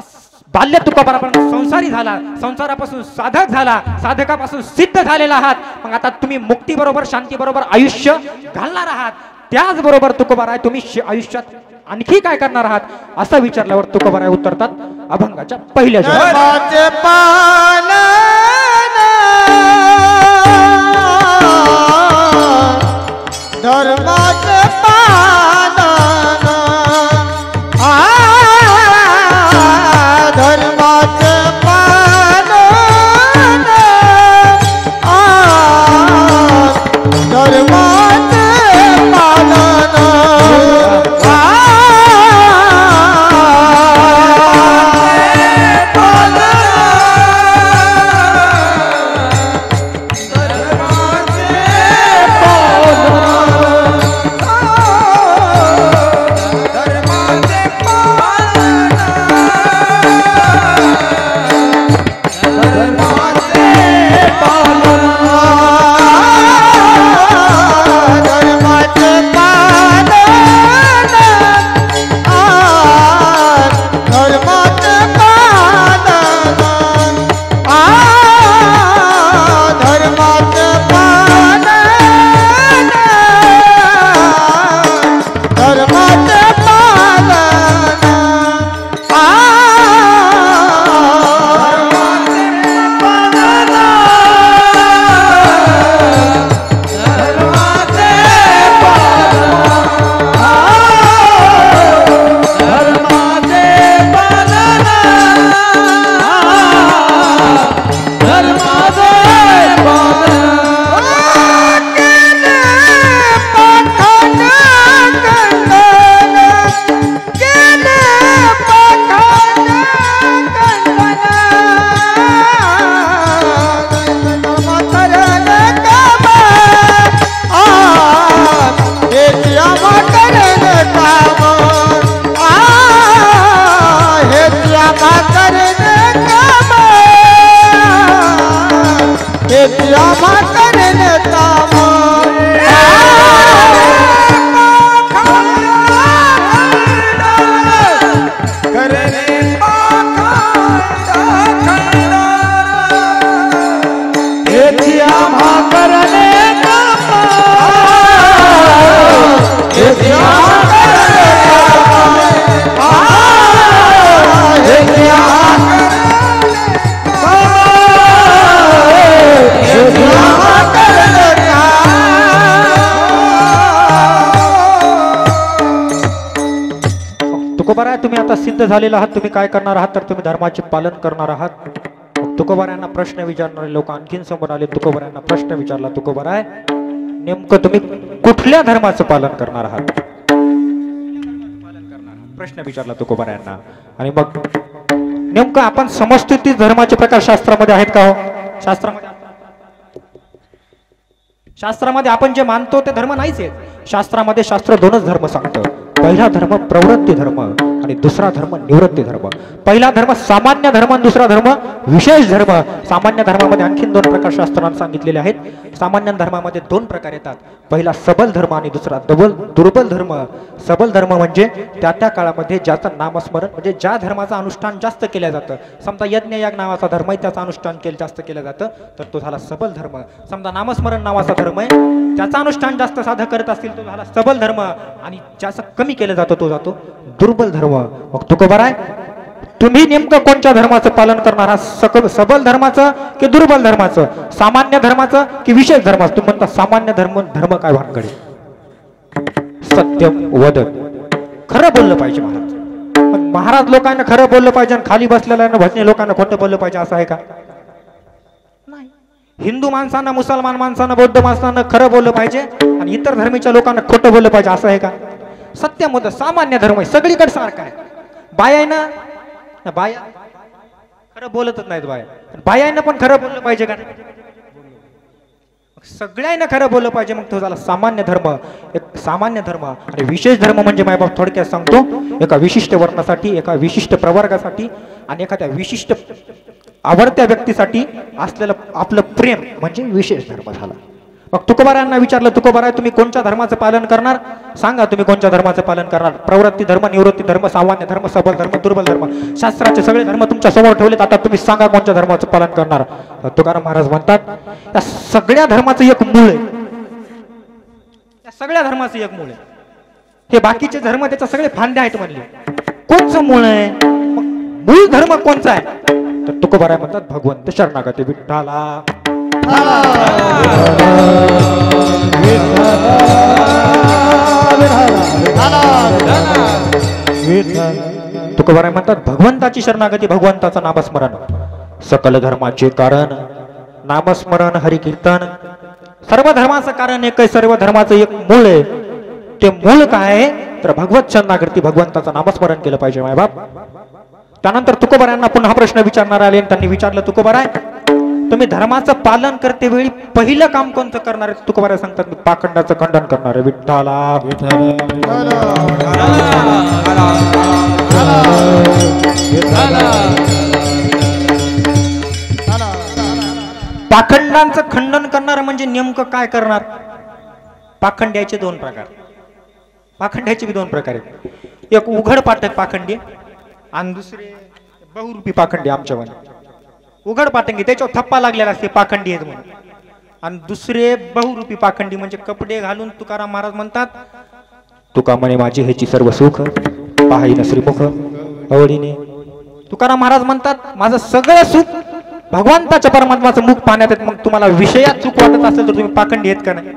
बाल्य तुकोबारापर्यंत संसारी झाला, संसारापासून साधक झाला, साधकापासून सिद्ध झालेला आहात. मग आता तुम्ही मुक्ती बरोबर, शांती बरोबर आयुष्य घालणार आहात. त्याचबरोबर तुकोबाराय तुम्ही आयुष्यात आणखी काय करणार आहात असं विचारल्यावर तुकोबाराय उत्तरतात अभंगाच्या पहिल्या धर्माचे पालन, धर्माचे पालन, धर्माचे पालन, धर्माचे पालन, सिद्ध झालेला आहात, तुम्ही काय करणार आहात तर तुम्ही धर्माचे पालन करणार आहात. मग तुकोबारायांना प्रश्न विचारणारे लोक आणखीन समोर आले. तुकोबारायांना प्रश्न विचारला, तुकोबाराय नेमकं तुम्ही कुठल्या धर्माचं पालन करणार आहात? प्रश्न विचारला तुकोबारायांना. आणि मग नेमकं आपण समजतो ती धर्माचे प्रकार शास्त्रामध्ये आहेत का हो? शास्त्रामध्ये आपण जे मानतो ते धर्म नाहीच आहेत. शास्त्रामध्ये शास्त्र दोनच धर्म सांगतं. पहिला धर्म प्रवृत्ती धर्म आणि दुसरा धर्म निवृत्ती धर्म. पहिला धर्म सामान्य धर्म आणि दुसरा धर्म विशेष धर्म. सामान्य धर्मामध्ये आणखीन दोन प्रकार शास्त्राने सांगितलेले आहेत. सामान्य धर्मामध्ये दोन प्रकार येतात. पहिला सबल धर्म आणि दुसरा दुर्बल धर्म. सबल धर्म म्हणजे त्या त्या काळामध्ये ज्याचं नामस्मरण म्हणजे ज्या धर्माचं अनुष्ठान जास्त केलं जातं. समजा यज्ञयाग नावाचा धर्म आहे, त्याचं अनुष्ठान जास्त केलं जातं तर तो झाला सबल धर्म. समजा नामस्मरण नावाचा धर्म आहे, त्याचं अनुष्ठान जास्त साधं करत असतील तो झाला सबल धर्म. आणि ज्याचं कमी केलं जातं तो जातो दुर्बल धर्म. मग तुकोबाराय तुम्ही नेमकं कोणत्या धर्माचं पालन करणार आहात? सबल धर्माचं की दुर्बल धर्माचं? सामान्य धर्माचं की विशेष धर्माचं? तुम्ही म्हणता सामान्य धर्म काय भानगडे? सत्यम वद, खरं बोललं पाहिजे महाराज. पण महाराज लोकांना खरं बोललं पाहिजे आणि खाली बसलेल्या भजनी लोकांना खोटं बोललं पाहिजे असं आहे का? नाही. हिंदू माणसांना, मुसलमान माणसांना, बौद्ध माणसांना खरं बोललं पाहिजे आणि इतर धर्मीच्या लोकांना खोटं बोललं पाहिजे असं आहे का? सत्यम वद सामान्य धर्म आहे, सगळीकडे सारखा आहे. बाया बाया खरं बोलतच नाहीत. बायांना पण खरं बोललं पाहिजे का? सगळ्यांना खरं बोललं पाहिजे. मग तो झाला सामान्य धर्म. एक सामान्य धर्म आणि विशेष धर्म म्हणजे मायबाप थोडक्यात सांगतो, एका विशिष्ट वर्णासाठी, एका विशिष्ट प्रवर्गासाठी आणि एखाद्या विशिष्ट आवडत्या व्यक्तीसाठी असलेलं आपलं प्रेम म्हणजे विशेष धर्म झाला. मग तुकोबारायांना विचारलं, तुकोबाराय तुम्ही कोणत्या धर्माचं पालन करणार? सांगा तुम्ही कोणत्या धर्माचं पालन करणार? प्रवृत्ती धर्म, निवृत्ती धर्म, सामान्य धर्म, सबल धर्म, दुर्बल धर्म. शास्त्राचे सगळे धर्म तुमच्या समोर ठेवलेत. आता तुम्ही सांगा कोणत्या धर्माचं पालन करणार? तुकाराम महाराज म्हणतात या सगळ्या धर्माचं एक मूळ आहे. या सगळ्या धर्माचं एक मूळ आहे. हे बाकीचे धर्म त्याच्या सगळे फांद्या आहेत म्हणले. कोणचं मूळ आहे? मूळ धर्म कोणचा आहे? तर तुकोबाराय म्हणतात भगवंत शरणागती विठ्ठला. तुकोबाराय म्हणतात भगवंताची शरणागती, भगवंताचं नामस्मरण सकल धर्माचे कारण. नामस्मरण, हरिकीर्तन सर्व धर्माचं कारण एक आहे, सर्व धर्माचं एक मूळ आहे. ते मूळ काय आहे तर भगवत शरणागती, भगवंताचं नामस्मरण केलं पाहिजे मायबाप. त्यानंतर तुकोबारायांना पुन्हा प्रश्न विचारणार आले. त्यांनी विचारलं, तुकोबाराय तुम्ही धर्माचं पालन करते वेळी पहिलं काम कोणतं करणार आहे? तुकोबाराय सांगतात मी पाखंडाचं खंडन करणार आहे. विठ्ठला पाखंडांचं खंडन करणार म्हणजे नेमकं काय करणार? पाखंड्याचे दोन प्रकार. पाखंड्याचे बी दोन प्रकार आहेत. एक उघड पाखंडी आणि दुसरे बहुरूपी पाखंडी. आमच्यामध्ये उघड पाखंडी त्याच्यावर थप्पा लागलेला असते पाखंडी आहेत म्हणून. आणि दुसरे बहुरूपी पाखंडी म्हणजे कपडे घालून तुकाराम महाराज म्हणतात तुका म्हणे माझी ह्याची सर्व सुख पाहिन श्रीमुख आवडीने. तुकाराम महाराज म्हणतात माझं सगळं सुख भगवंताच्या परमात्माचं मुख पाहण्यात येत. मग तुम्हाला विषयात चूक वाटत असेल तर तुम्ही पाखंडी आहेत का नाही?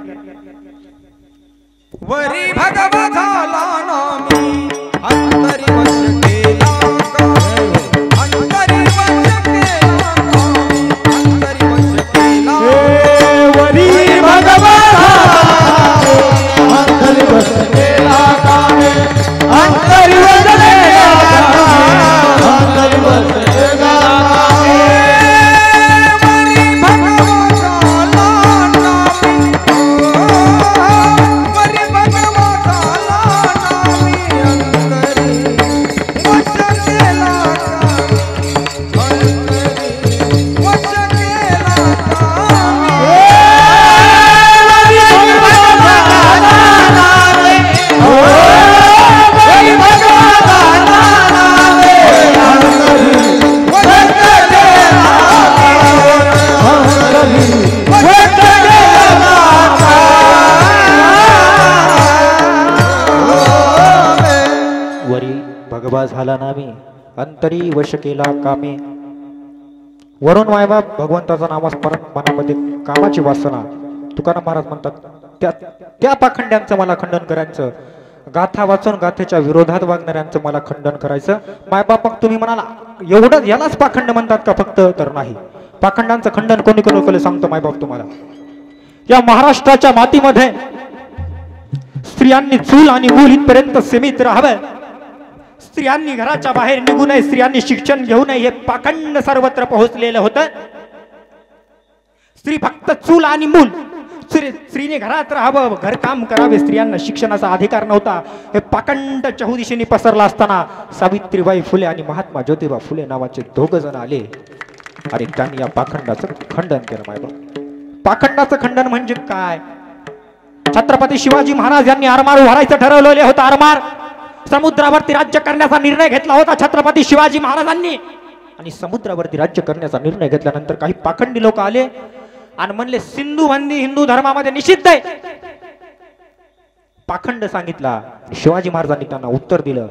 वरी भगवा झाला नामी अंतरी वश केला का, अंतरी वश केला का, अंतरी वश केला. वरी भगवा अंतरी वश केला का, अंतरी वश केला का, अंतरी वश केला का. झाला नामी अंतरी वश केला कामे. वरून मायबाप भगवंताचं नामस्मरण मनामध्ये कामाची वासना. तुकाराम महाराज म्हणतात त्या पाखंड्यांचं मला खंडन करायचं. गाथा वाचून गाथेच्या विरोधात वागणाऱ्यांचं मला खंडन करायचं. मायबाप मग तुम्ही म्हणाला एवढंच यालाच पाखंड म्हणतात का फक्त? तर नाही, पाखंडांचं खंडन कोणी कोणी सांगतो मायबाप तुम्हाला. या महाराष्ट्राच्या मातीमध्ये स्त्रियांनी चूल आणि मूल इथपर्यंत सीमित राहावं, स्त्रियांनी घराच्या बाहेर निघू नये, स्त्रियांनी शिक्षण घेऊ नये, हे पाखंड सर्वत्र पोहोचलेलं होतं. स्त्री फक्त चूल आणि मूल, स्त्रीने घरात राहावं, घरकाम करावे, स्त्रियांना शिक्षणाचा अधिकार नव्हता, हे पाखंड चहुदिशेने पसरला असताना सावित्रीबाई फुले आणि महात्मा ज्योतिबा फुले नावाचे दोघ जण आले आणि त्यांनी या पाखंडाचं खंडन केलं. मायबाप, पाखंडाचं खंडन म्हणजे काय? छत्रपती शिवाजी महाराज यांनी आरमार उभारायचं ठरवलेले होतं. आरमार समुद्रावरती राज्य करण्याचा निर्णय घेतला होता छत्रपती शिवाजी महाराजांनी. आणि समुद्रावरती राज्य करण्याचा निर्णय घेतल्यानंतर काही पाखंडी लोक आले आणि म्हणले सिंधू बंदी हिंदू धर्मामध्ये निषिद्ध आहे. पाखंड सांगितला. शिवाजी महाराजांनी त्यांना उत्तर दिलं,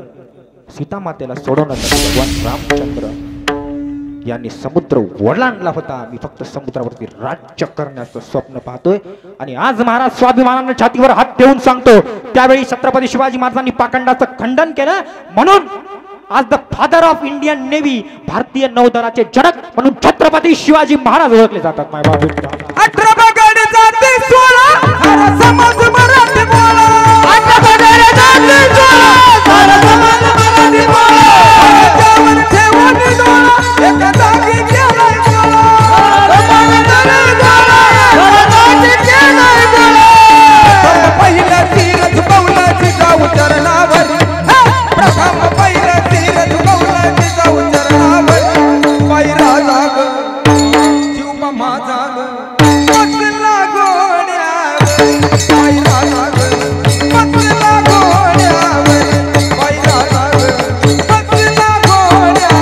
सीतामातेला सोडवण्यासाठी भगवान रामचंद्र यांनी समुद्र ओलांडला होता, मी फक्त समुद्रावरती राज्य करण्याचं स्वप्न पाहतोय. आणि आज महाराज स्वाभिमानाने छातीवर हात ठेवून सांगतो, त्यावेळी छत्रपती शिवाजी महाराजांनी पाखंडाचं खंडन केलं. म्हणून आज the father of Indian navy, भारतीय नौदलाचे जनक म्हणून छत्रपती शिवाजी महाराज ओळखले जातात. मायबाप, 18 गड जाती 16 सारा समाज मराठी बोला. 18 गड जाती 16 सारा समाज मराठी बोला. त्यावर ठेवून डोळा एका जागी केलाय गोळा. पहिलं तीरथ पावलाची जाऊ चरणावर, प्रथम पहिलं तीरथ पावलाची जाऊ चरणावर. पायरा जाग जीव माझा पतला गोड्यावर, पायरा जाग पतला गोड्यावर, पायरा जाग पतला गोड्यावर.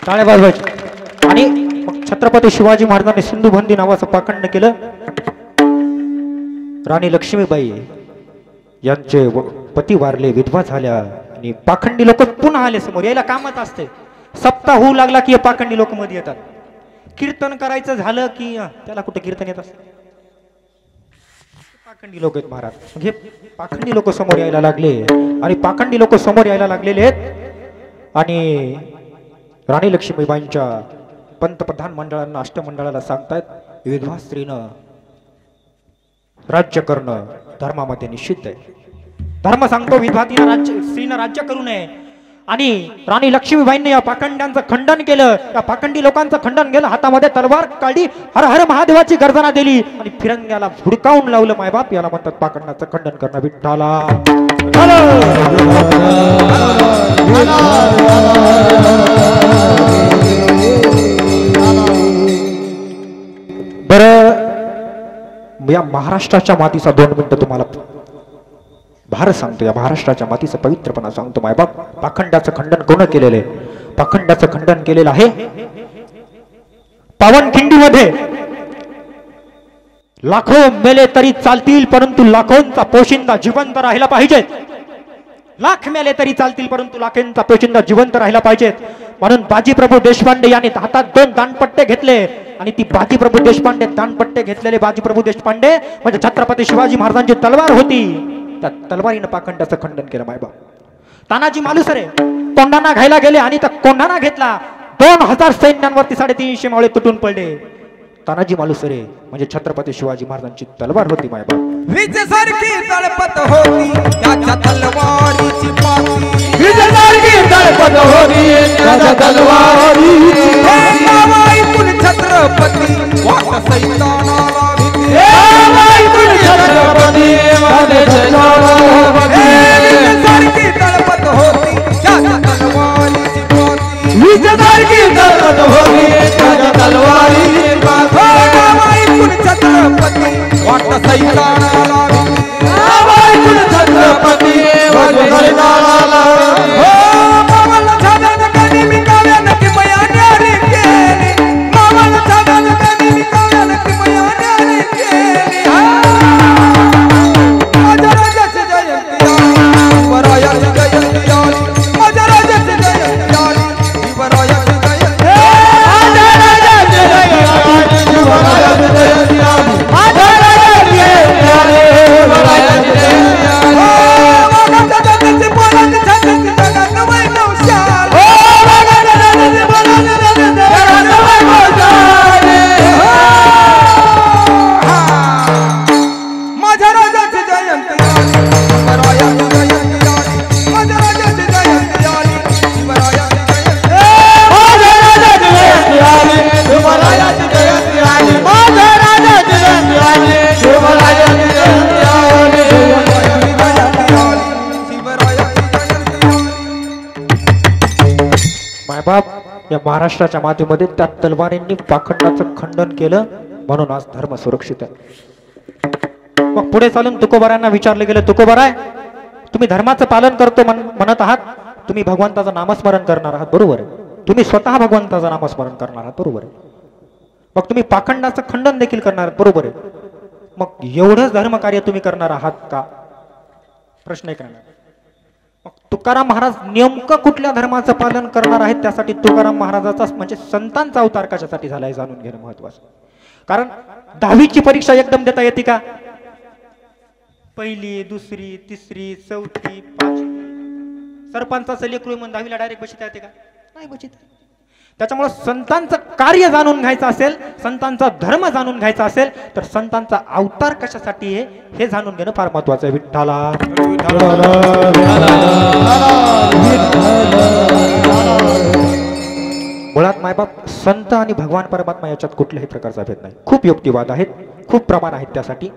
टाळ्या वाजवायच्या. आणि मग छत्रपती शिवाजी महाराजांनी सिंधू बंदी नावाचं पाखंड केलं. राणी लक्ष्मीबाई यांचे पती वारले, विधवा झाल्या आणि पाखंडी लोक पुन्हा आले समोर. यायला कामच असते. सप्ताह होऊ लागला की पाखंडी लोक मध्ये येतात. कीर्तन करायचं झालं की त्याला कुठे कीर्तन येत असत, पाखंडी लोक आहेत महाराज. हे पाखंडी लोक समोर यायला लागले आणि पाखंडी लोक समोर यायला लागलेले आहेत. आणि राणी लक्ष्मीबाईंच्या पंतप्रधान मंडळांना, अष्टमंडळाला सांगतायत, विधवा स्त्रीनं राज्य करणं धर्मामध्ये निषिद्ध आहे. धर्म सांगतो विधवा स्त्रीनं राज्य करू नये. आणि राणी लक्ष्मीबाईंनी या पाखंड्यांचं खंडन केलं. या पाखंडी लोकांचं खंडन केलं. हातामध्ये तलवार काढली, हर हर महादेवाची गर्जना दिली आणि फिरंग्याला हुडकावून लावलं. मायबाप, याला म्हणतात पाखंडाचं खंडन करणं. विठ्ठला बरं, या महाराष्ट्राच्या मातीचा 2 मिनिटं तुम्हाला भार सांगतो. या महाराष्ट्राच्या मातीचा पवित्रपणा सांगतो. मायबाप, पाखंडाचं खंडन कोण केलेलं आहे? पाखंडाचं खंडन केलेलं आहे पावनखिंडीमध्ये. लाखो मेले तरी चालतील, परंतु लाखोंचा पोशिंदा जिवंत राहिला पाहिजे. लाख मेले तरी चालतील, परंतु लाखोंचा पोशिंदा जिवंत राहिला पाहिजेत. म्हणून बाजीप्रभू देशपांडे यांनी हातात 2 दानपट्टे घेतले आणि ती बाजीप्रभू देशपांडे दानपट्टे घेतलेले बाजीप्रभू देशपांडे म्हणजे छत्रपती शिवाजी महाराजांची तलवार होती. त्या तलवारीनं पाखंडाचं खंडन केलं. मायबाप, तानाजी मालुसरे कोंढाणा घ्यायला गेले आणि त्या कोंढाणा घेतला. 2000 सैन्यांवरती 350 मावळे तुटून पडले. तानाजी मालुसरे म्हणजे छत्रपती शिवाजी महाराजांची तलवार होती. मायबाप, विजयसारखी तळपत होती त्याच्या तलवारीची पाती. विजयसारखी तळपत होती त्याच्या तलवारीची छत्रपती वाट सैतानाला भीती छत्रपती वाटे सैतानाला सारखी तळपत होती त्याच्या तलवारीची बाती विजयासारखी तळपत होती त्याच्या तलवारीची बाती छत्रपती वाट सैतानाला भीती छत्रपती वाटे सैतानाला मायबाप या महाराष्ट्राच्या मातीमध्ये त्या तलवारींनी पाखंडाचं खंडन केलं म्हणून आज धर्म सुरक्षित आहे। मग पुढे चालून तुकोबारांना विचारले गेले, तुकोबाराय तुम्ही धर्माचं पालन करतो म्हणत आहात, तुम्ही भगवंताचं नामस्मरण करणार आहात, बरोबर आहे, तुम्ही स्वतः भगवंताचं नामस्मरण करणार आहात, बरोबर आहे, मग तुम्ही पाखंडाचं खंडन देखील करणार आहात, बरोबर आहे, मग एवढंच धर्मकार्य तुम्ही करणार आहात का? प्रश्न एक राहिला। मग तुकाराम महाराज नेमकं कुठल्या धर्माचं पालन करणार आहेत? त्यासाठी तुकाराम महाराजाचा म्हणजे संतांचा अवतार कशासाठी झालाय जाणून घेणं महत्वाचं। कारण 10वीची परीक्षा एकदम देता येते का? पहिली, दुसरी, तिसरी, चौथी, पाचवी, सरपंचाचं लेकरू म्हणून 10वीला डायरेक्ट बसता येते का? नाही बसत। त्याच्यामुळे संतांचं कार्य जाणून घ्यायचं असेल, संतांचा धर्म जाणून घ्यायचा असेल तर संतांचा अवतार कशासाठी आहे हे जाणून घेणं फार महत्वाचं आहे। विठ्ठला मुळात मायबाप संत आणि भगवान परमात्मा याच्यात कुठल्याही प्रकारचा भेद नाही। खूप युक्तिवाद आहेत, खूप प्रमाण आहेत त्यासाठी।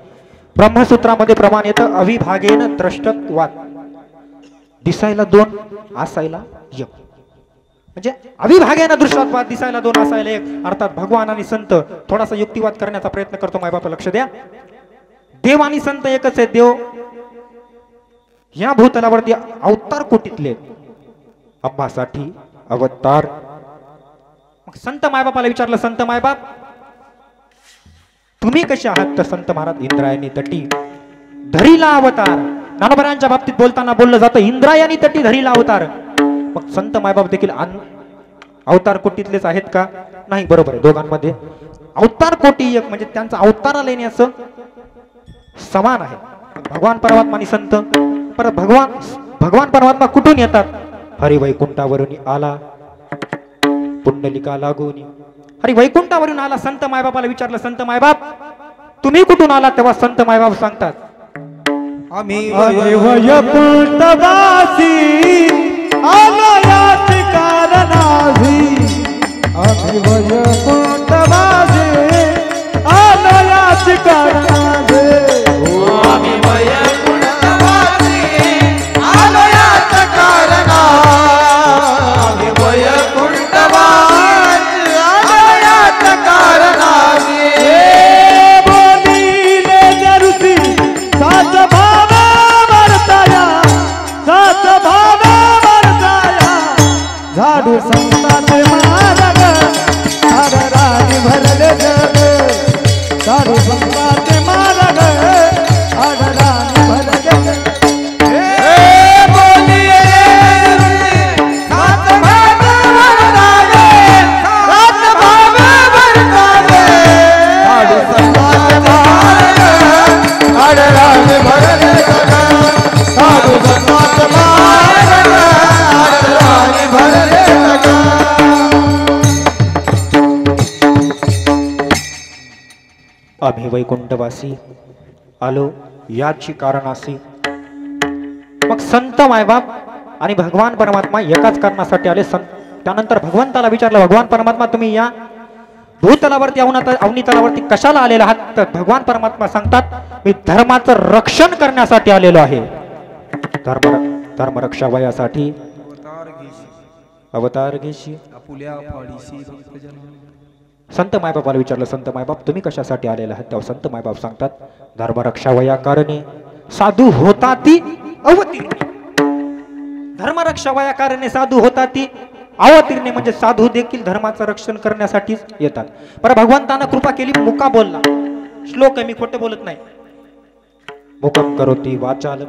ब्रह्मसूत्रामध्ये प्रमाण येतं अविभागेन द्रष्टत्वात, दिसायला दोन असायला एक, म्हणजे अविभागेन दृष्टत्वात दिसायला दोन असायला एक, अर्थात भगवान आणि संत थोडासा युक्तिवाद करण्याचा प्रयत्न करतो मायबाप, लक्ष द्या। देव आणि संत एकच आहे। देव या भूतलावरती अवतार कोटीतले, अंबासाठी अवतार। मग संत मायबापाला विचारलं, संत मायबाप तुम्ही कसे आहात? तर संत महाराज इंद्रायणी तटी धरीला अवतार। ज्ञानोबरांच्या बाबतीत बोलताना बोललं जातं इंद्रायणी तटी धरीला अवतार। मग संत मायबाप देखील अवतार कोटीतलेच आहेत का? नाही, बरोबर आहे, दोघांमध्ये अवतार कोटी एक, म्हणजे त्यांचा अवताराला येण्याचं समान आहे। भगवान परमात्मा आणि संत, परत भगवान परमात्मा कुठून येतात? हरिवैकुंठावरून आला, पुंडलिका लागून हरिवैकुंठावरून आला। संत मायबापाला विचारलं, संत मायबाप तुम्ही कुठून आला? तेव्हा संत मायबाप सांगतात आम्ही वैकुंठवासी आलो याच कारणासी, आम्ही वैकुंठवासी आलो याच कारणासी, आम्ही वैकुंठवासी आलो याच कारणासी, आम्ही वैकुंठवासी आलो याच कारणासी। बोलिले जरुसी साच भाव वर्ताया, साच भाव वर्ताया, झाडू संतांचे मार्ग आदराने भरले जग, झाडू संतांचे मार्ग आदराने भरले जग। बोलिये साच भाव वर्ताया, साच भाव वर्ताया, झाडू संतांचे मार्ग आदराने भरले जग, साधू संतांचे मार्ग आदराने भरले जग। आम्ही वैकुंठवासी आलो याची कारणासी। मग संत मायबाप आणि भगवान परमात्मा एकाच कारणासाठी आले। त्यानंतर भगवंताला विचारलं, भगवान परमात्मा तुम्ही या भूतलावरती अवनी तलावरती कशाला आलेला आहात तर भगवान परमात्मा सांगतात मी धर्माचं रक्षण करण्यासाठी आलेलो आहे. धर्म रक्षा वयासाठी अवतार घेशी. संत मायबापाला विचारलं संत मायबाप तुम्ही कशासाठी आलेला आहात तेव्हा संत मायबाप सांगतात धर्मरक्षा वया कारणे साधू होता ती अवतीर्णे. धर्मरक्षा वया कारणे साधू होता ती अवतीर्णे म्हणजे साधू देखील धर्माचं रक्षण करण्यासाठीच येतात. पर भगवंतानं कृपा केली मुका बोलला. श्लोक आहे मी खोटे बोलत नाही. मुकम करोती वाचाल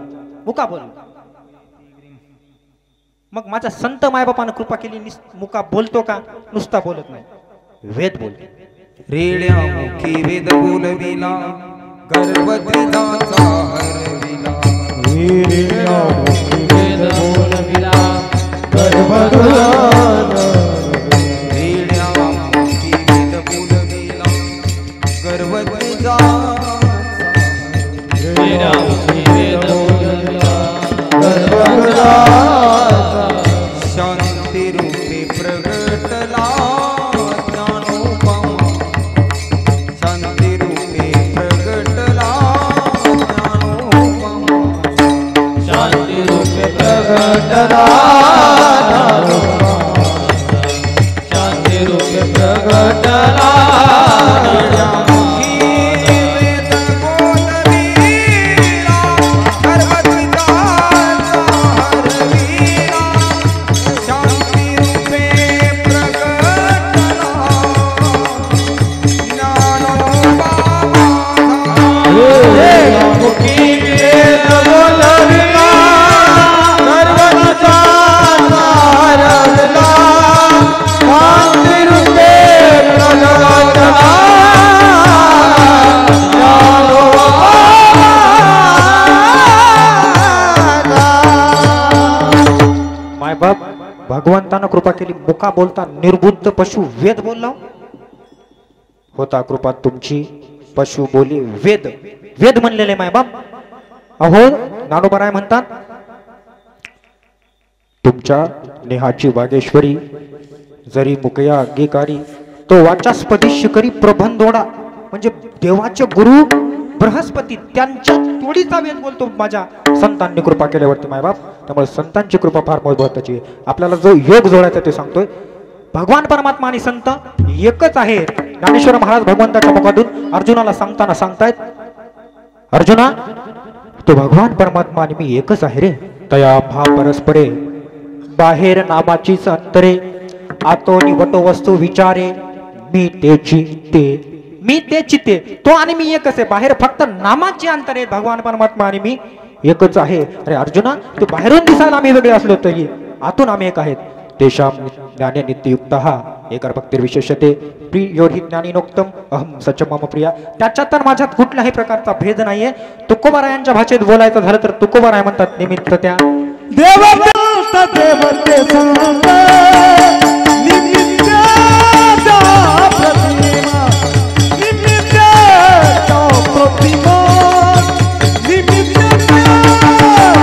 मुका बोल. मग माझ्या संत मायबापानं कृपा केली मुका बोलतो का नुसता बोलत नाही वेद बोलतो. रेड्या मुखी वेद बोलविला गर्भवतीचा हरविला. रेड्या मुखी वेद बोलविला गर्भवतीचा. रेड्या मुखी वेद बोलविला गर्भवतीचा. रेड्या मुखी वेद बोलविला गर्भवतीचा. शांती रूपे प्रगटला शांती रूपे प्रगटला. भगवंतानं कृपा केली मुका बोलता निर्बुद्ध पशु वेद बोलला होता. कृपा तुमची पशु बोली वेद वेद म्हणलेले मायबाप. अहो ज्ञानोबराय म्हणतात तुमच्या नेहाची वागेश्वरी जरी मुकया अंगीकारी तो वाचास्पदी शिकरी प्रबंधोडा. म्हणजे देवाचे गुरु बृहस्पती त्यांच्या तोडीचा वेद बोलतो माझ्या संतांनी कृपा केल्यावरती मायबाप. त्यामुळे संतांची कृपा फार महत्वाची आहे. आपल्याला जो योग जोडायचा ते सांगतोय. भगवान परमात्मा आणि संत एकच आहे. ज्ञानेश्वर महाराज भगवंताच्या मुखातून अर्जुनाला सांगताना सांगतायत अर्जुना तो भगवान परमात्मा आणि मी एकच आहे रे. तया भा परस्परे बाहेर नामाचीच अंतरे आतोनी वटो वस्तू विचारे मी तेची ते मी तेची ते. तो आणि मी एकच आहे. बाहेर फक्त नामाची अंतरे भगवान परमात्मा आणि मी एकच आहे. अरे अर्जुना तू बाहेरून दिसायला आम्ही वेगळे असलो तरी आतून आम्ही एक आहेत. तेषां ज्ञाने नित्ययुक्तः एकर्भक्तिर्विशेषते प्रियोर्हि ज्ञानिनोक्तम अहम सच मम प्रिया. त्याच्यात तर माझ्यात कुठल्याही प्रकारचा भेद नाहीये. तुकोबारायांच्या भाषेत बोलायचं झालं तर तुकोबाराय म्हणतात निमित्त त्या देवता देवते संत निमित्ताचा प्रतिमा निमित्ताचा प्रतिमा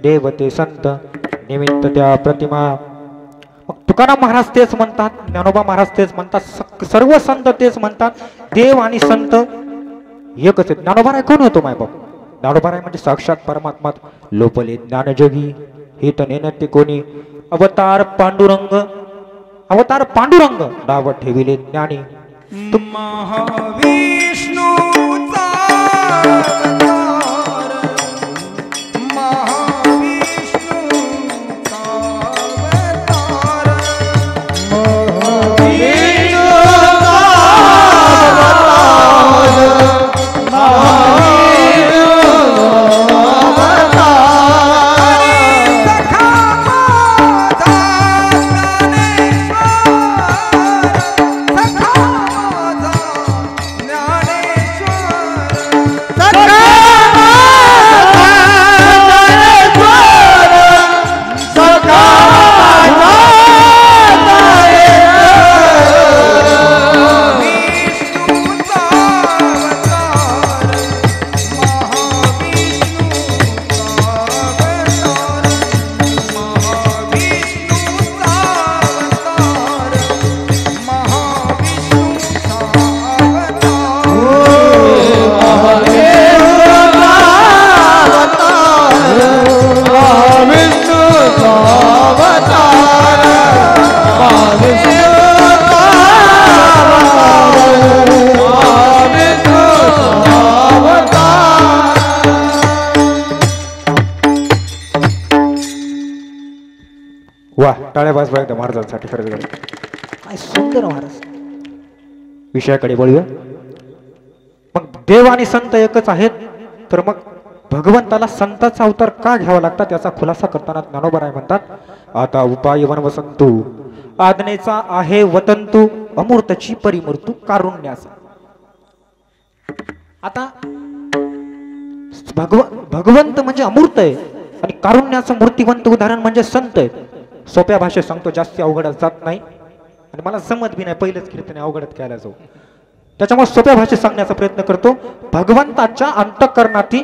देवते संत निमित्त त्या प्रतिमा. मग तुकाराम महाराज तेच म्हणतात ज्ञानोबा महाराज तेच म्हणतात सर्व संत तेच म्हणतात देव आणि संत एकच आहेत. ज्ञानोबाराय कोण होतो मायबाप. ज्ञानोबाराय म्हणजे साक्षात परमात्मा लोपले ज्ञानजोगी हे तर नेनते कोणी अवतार पांडुरंग डाव ठेविले ज्ञानी. महाविष्णूचा सखा टाळ्या वाजवा एकदा महाराजांसाठी खरंच गरज. काय सुंदर महाराज. विषयाकडे वळूया. मग देव आणि संत एकच आहेत, तर मग भगवंताला संताचा अवतार का घ्यावा लागतात याचा खुलासा करताना ज्ञानोबा म्हणतात, आता उपाय वनवसंतू आज्ञेचा आहे वतंतू अमूर्तची परिमूर्तू कारुण्याचा. आता भगवंत म्हणजे अमूर्त आहे आणि कारुण्याचं मूर्तिवंत उदाहरण म्हणजे संत आहे. सोप्या भाषेत सांगतो, जास्ती अवघडत जात नाही आणि मला जमत बी नाही, पहिलंच कीर्तन अवघडत घ्यायला जाऊ. त्याच्यामुळे सोप्या भाषेत सांगण्याचा प्रयत्न करतो. भगवंताच्या अंतःकरणातील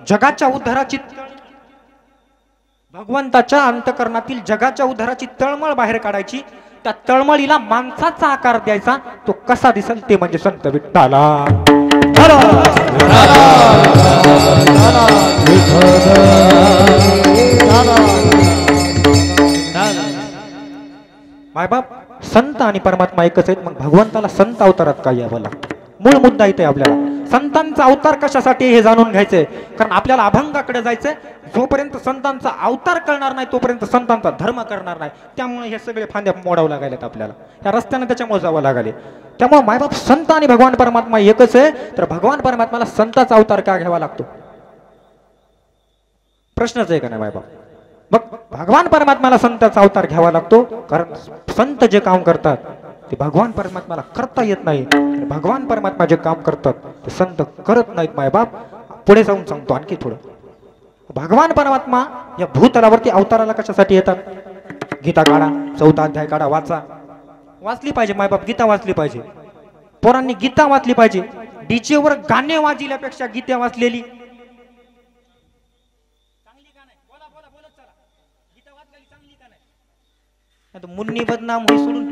जगाच्या उद्धाराची भगवंताच्या अंतःकरणातील जगाच्या उद्धाराची तळमळ बाहेर काढायची. त्या तळमळीला माणसाचा आकार द्यायचा. तो कसा दिसेल ते म्हणजे संत विठ्ठला. मायबाप संत आणि परमात्मा एकच आहेत. मग भगवंताला संत अवतारात काय यावं लागतं? मूळ मुद्दा इथे आपल्याला संतांचा अवतार कशासाठी हे जाणून घ्यायचंय. कारण आपल्याला अभंगाकडे जायचंय. जोपर्यंत संतांचा अवतार करणार नाही तोपर्यंत संतांचा धर्म करणार नाही. त्यामुळे हे सगळे फांद्या मोडावं लागायलेत आपल्याला. या रस्त्याने त्याच्यामुळे जावं लागले. त्यामुळे मायबाप संत आणि भगवान परमात्मा एकच आहे. तर भगवान परमात्माला संतांचा अवतार का घ्यावा लागतो? प्रश्नच आहे का नाही मायबाप? मग भगवान परमात्माला संतांचा अवतार घ्यावा लागतो कारण संत जे काम करतात ते भगवान परमात्माला करता येत नाही. भगवान परमात्मा जे काम करतात ते संत करत नाहीत मायबाप. पुढे जाऊन सांगतो आणखी थोडं. भगवान परमात्मा या भूतलावरती अवताराला कशासाठी येतात? गीता काढा, 14 अध्याय काढा, वाचली पाहिजे मायबाप. गीता वाचली पाहिजे. पोरांनी गीता वाचली पाहिजे. डीजे वर गाणे वाजल्यापेक्षा गीता वाचलेली मुन्नी बदनाम होई सोडून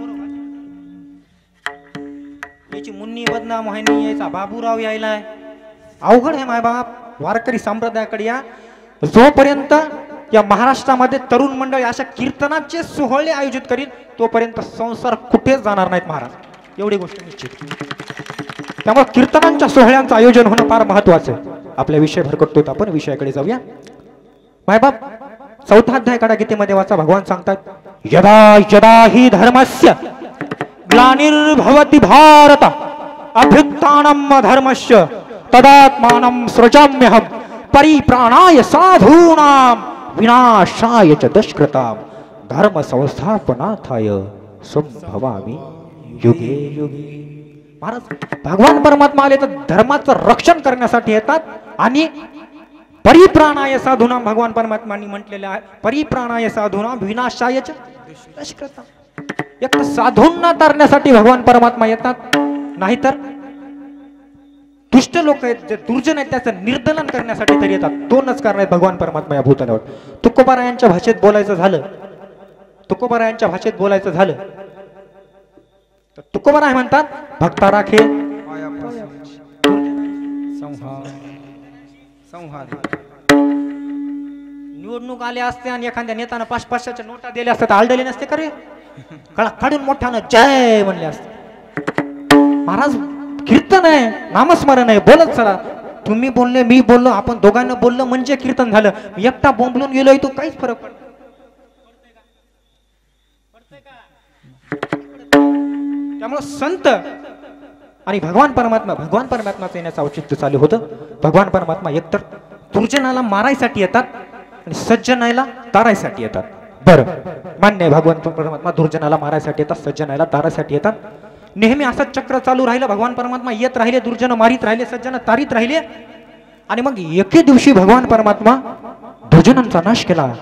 याची मुन्नी बदनाम व्हाय नाही यायचा बाबूराव यायलाय. अवघड आहे मायबाप. वारकरी संप्रदायाकडे या. जोपर्यंत या महाराष्ट्रामध्ये तरुण मंडळी अशा कीर्तनाचे सोहळे आयोजित करील तोपर्यंत संसार कुठेच जाणार नाहीत महाराज. एवढी गोष्ट निश्चित. त्यामुळे कीर्तनांच्या सोहळ्यांचं आयोजन होणं फार महत्वाचं आहे. आपल्या विषय भरकटतो आपण विषयाकडे जाऊया. मायबाप 4 अध्याय काढा गीतेमध्ये वाचा. भगवान सांगतात, यदा यदा हि धर्मस्य ग्लानिर्भवति भारत अभ्युत्थानम् धर्मस्य तदात्मानं सृजाम्यहम् परिप्राणाय साधूनां विनाशाय च दुष्कृतां धर्म संस्थापनार्थाय संभवामि युगे युगे. महाराज भगवान परमात्मा आले तर धर्माचं रक्षण करण्यासाठी येतात आणि परिप्राणाय साधूनाम भगवान परमात्मांनी म्हटलेले आहे. परिप्राणाय साधूनाम विनाशाय च दुष्कृतां. एक तर साधूंना तारण्यासाठी भगवान परमात्मा येतात, नाहीतर दुष्ट लोक आहेत जे दुर्जन आहेत त्याचं निर्दलन करण्यासाठी तरी येतात. 2च कारण आहेत भगवान परमात्मा या भूतलावर. तुकोबारायांच्या भाषेत बोलायचं झालं तर तुकोबाराय म्हणतात, भक्ता राखे निवडणूक आल्या असते आणि एखाद्या नेत्यानं 500-500च्या नोटा दिल्या असत्या तर आलडले नसते का रे? काढून मोठ्यानं जय म्हणले असते. महाराज कीर्तन आहे, नामस्मरण आहे, बोलत चला. तुम्ही बोलले, मी बोललो, आपण दोघांना बोललो म्हणजे कीर्तन झालं. एकटा बोंबलून गेलोय तो काहीच फरक पडत. त्यामुळे संत आणि भगवान परमात्माचं येण्याचं औचित्य चालू होतं. भगवान परमात्मा एकतर दुर्जनाला मारायसाठी येतात आणि सज्जनाला तारायसाठी येतात. बरं, मान्य आहे भगवान परमात्मा दुर्जनाला मारायसाठी येतात, सज्जनाला तारायसाठी येतात. नेहमी असंच चक्र चालू राहिलं. भगवान परमात्मा येत राहिले, दुर्जन मारित राहिले, सज्जन तारीत राहिले आणि मग एके दिवशी भगवान परमात्मा दुर्जनांचा नाश केला,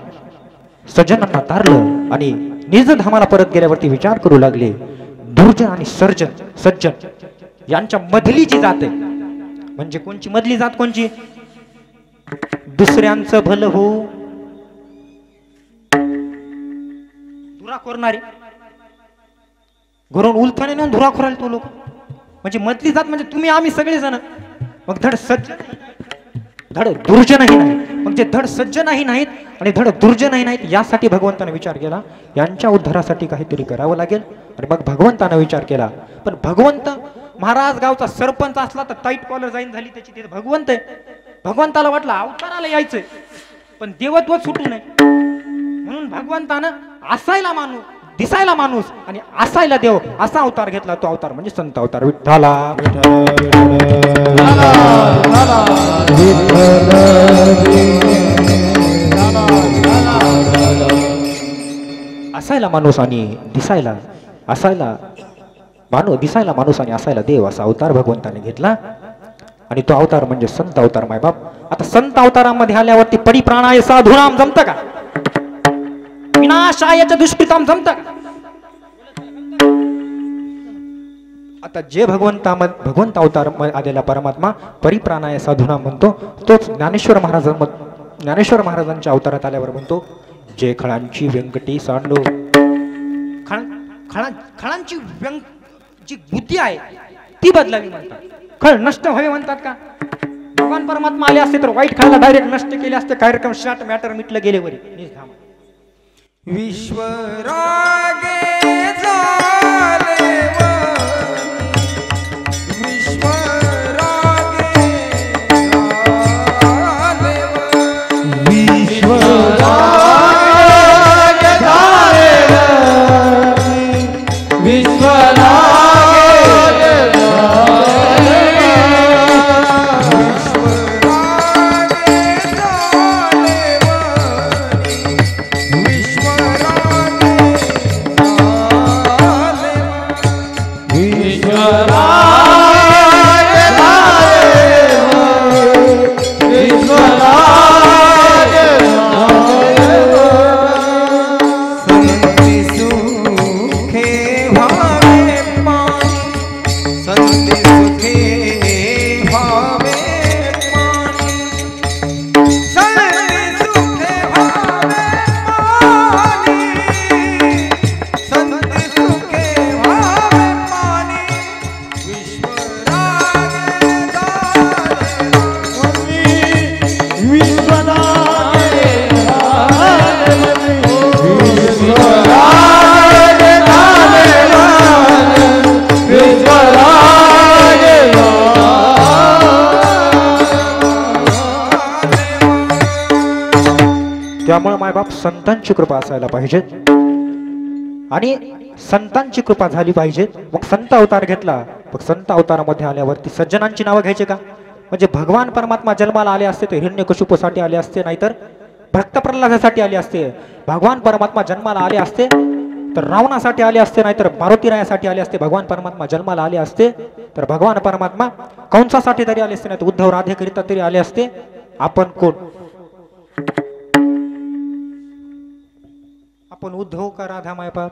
सज्जनांना तारलं आणि निज धामाला परत गेल्यावरती विचार करू लागले. दुर्जन आणि सज्जन यांच्या मधली जी जात आहे, म्हणजे कोणची मधली जात? कोणची? दुसऱ्यांचं भलं हो धुरा खोरणारे, घरून उलथाने नेऊन धुरा खोरायला तो लोक, म्हणजे मधली जात म्हणजे तुम्ही आम्ही सगळेजण. मग धड सज्जन धड दुर्जनही नाही, मग जे धड सज्जनही नाहीत आणि धड दुर्जनही नाहीत, यासाठी भगवंताने विचार केला यांच्या उद्धारासाठी काहीतरी करावं लागेल. आणि मग भगवंताने विचार केला. पण भगवंत महाराज गावचा सरपंच असला तर टाईट कॉलर जाईन झाली त्याची. ते भगवंत आहे. भगवंताला वाटलं अवताराला यायचंय पण देवत्व सुटू नये, म्हणून भगवंतानं असायला माणूस, दिसायला माणूस आणि असायला देव असा अवतार घेतला. तो अवतार म्हणजे संत अवतार विठ्ठला. असायला माणूस आणि दिसायला असायला माणूस, दिसायला माणूस आणि असायला देव असा अवतार भगवंताने घेतला. आणि तो अवतार म्हणजे संत अवतार मायबाप. आता संत अवतारामध्ये आल्यावरती परिप्राणाय साधूनाम जमतं का? विनाशायाच्या दुष्कृताम जमतं का? आता जे भगवंत अवतार आलेला परमात्मा परिप्राणाय साधूनाम म्हणतो, तोच ज्ञानेश्वर महाराजांच्या अवतारात आल्यावर म्हणतो जे खळांची व्यंकटी सांडो. खळांची जी बुद्धी आहे ती बदलावी म्हणतात. खळ नष्ट व्हावे म्हणतात का? भगवान परमात्मा आले असते तर वाईट खळाला डायरेक्ट नष्ट केले असते. कार्यक्रम शाट मॅटर मिटलं गेले वरी. विश्वरागे झाले त्यामुळे मायबाप संतांची कृपा असायला पाहिजे आणि संतांची कृपा झाली पाहिजे. मग संत अवतार घेतला. मग संत अवतारामध्ये आल्यावरती सज्जनांची नावं घ्यायचे का? म्हणजे भगवान परमात्मा जन्माला आले असते तर हिरण्यकशिपूसाठी आले असते, नाहीतर भक्त प्रल्हादासाठी आले असते. भगवान परमात्मा जन्माला आले असते तर रावणासाठी आले असते, नाहीतर मारुतीरायासाठी आले असते. भगवान परमात्मा जन्माला आले असते तर भगवान परमात्मा कंसासाठी तरी आले असते, नाही तर उद्धव राधेकरिता तरी आले असते. आपण कोण? आपण उद्धव का राधा मायबाप?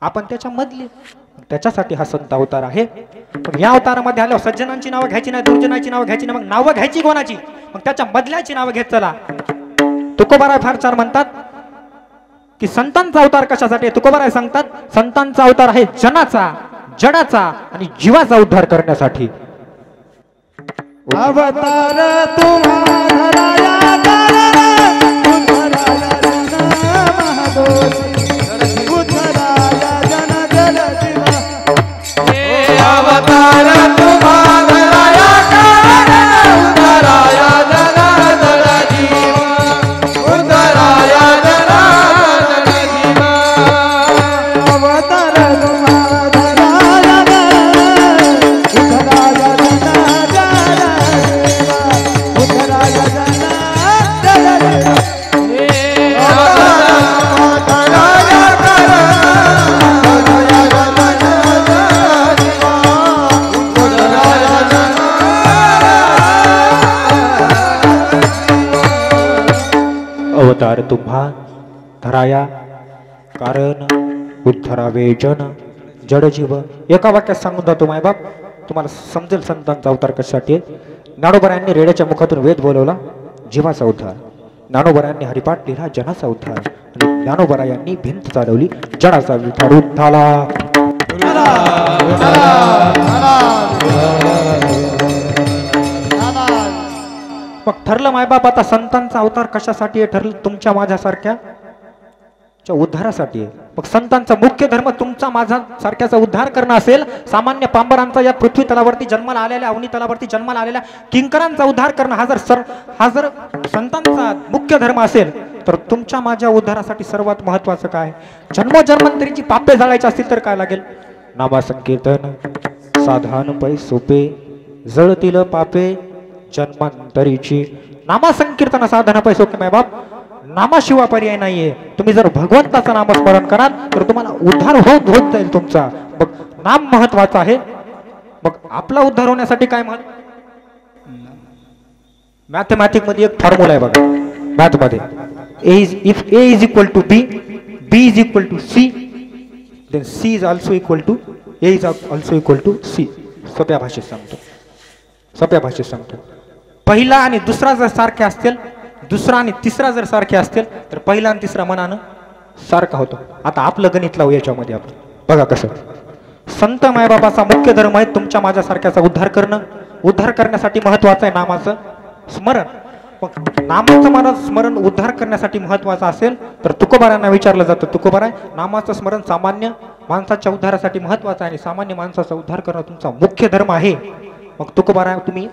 आपण त्याच्या मधले. त्याच्यासाठी हा संत अवतार आहे. मग या अवतारामध्ये आल्यावर सज्जनांची नावं घ्यायची नाही, दुर्जनाची नावं घ्यायची नाही. मग नावं घ्यायची कोणाची? मग त्याच्या मधल्याची नावं घेत चला. तुकोबाराय फार छान म्हणतात की संतांचा अवतार कशासाठी? तुकोबाराय सांगतात संतांचा अवतार आहे जनाचा, जडाचा आणि जीवाचा उद्धार करण्यासाठी. अवतार तुम्हारा अवतार तुम्हा धराया कारण उद्धरावे जन जड जीव. एका वाक्यात सांगून जातो मायबाप, तुम्हाला समजेल संतांचा अवतार कशासाठी. ज्ञानोबरायांनी रेड्याच्या मुखातून वेद बोलवला, जीवाचा उद्धार. ज्ञानोबरायांनी हरिपाठ लिहिला, जनाचा उद्धार. आणि ज्ञानोबरायांनी भिंत चालवली, जडाचा उद्धार. उद्धाला मग ठरलं मायबाप आता संतांचा अवतार कशासाठी आहे? ठरलं तुमच्या माझ्यासारख्या उद्धारासाठी आहे. मग संतांचा मुख्य धर्म तुमचा माझा सारख्याचा उद्धार करणं असेल. सामान्य पांबरांचा या पृथ्वी तलावरती जन्माला आलेल्या, अवनी तलावरती जन्माला आलेल्या किंकरांचा उद्धार करणं हा जर संतांचा मुख्य धर्म असेल तर तुमच्या माझ्या उद्धारासाठी सर्वात महत्वाचं काय? जन्मजन्मांतरीची पापे जाळायची असतील तर काय लागेल? नामसंकीर्तन. साधान पै सोपे जळतील पापे जन्मांतरीची. नामसंकीर्तन साधन पै सोपे माय बाप. नामाशिवाय पर्याय नाहीये. तुम्ही जर भगवंताचं नामस्मरण कराल तर तुम्हाला उद्धार होत होत जाईल तुमचा. मग नाम महत्वाचं आहे. मग आपला उद्धार होण्यासाठी काय महत्व? मॅथमॅटिक मध्ये एक फॉर्म्युला आहे बघा. मॅथ मध्ये if A is equal to B, B is equal to C, then C is also equal to A is also equal to C. सोप्या भाषेत सांगतो, सोप्या भाषेत सांगतो. पहिला आणि दुसरा जर सारखे असतील, दुसरा आणि तिसरा जर सारखे असतील तर पहिला आणि तिसरा मनानं सारखा होतो. आता आपलं गणित लावू याच्यामध्ये आपण. बघा कसं. संत मायबापाचा मुख्य धर्म आहे तुमच्या माझ्यासारख्याचा उद्धार करणं. उद्धार करण्यासाठी महत्वाचं आहे नामाचं स्मरण. मग नामाचं मला स्मरण उद्धार करण्यासाठी महत्वाचं असेल तर तुकोबारांना विचारलं जातं, तुकोबारा नामाचं स्मरण सामान्य माणसाच्या उद्धारासाठी महत्वाचं आहे आणि सामान्य माणसाचा उद्धार करणं तुमचा मुख्य धर्म आहे. मग तुकोबारा तुम्ही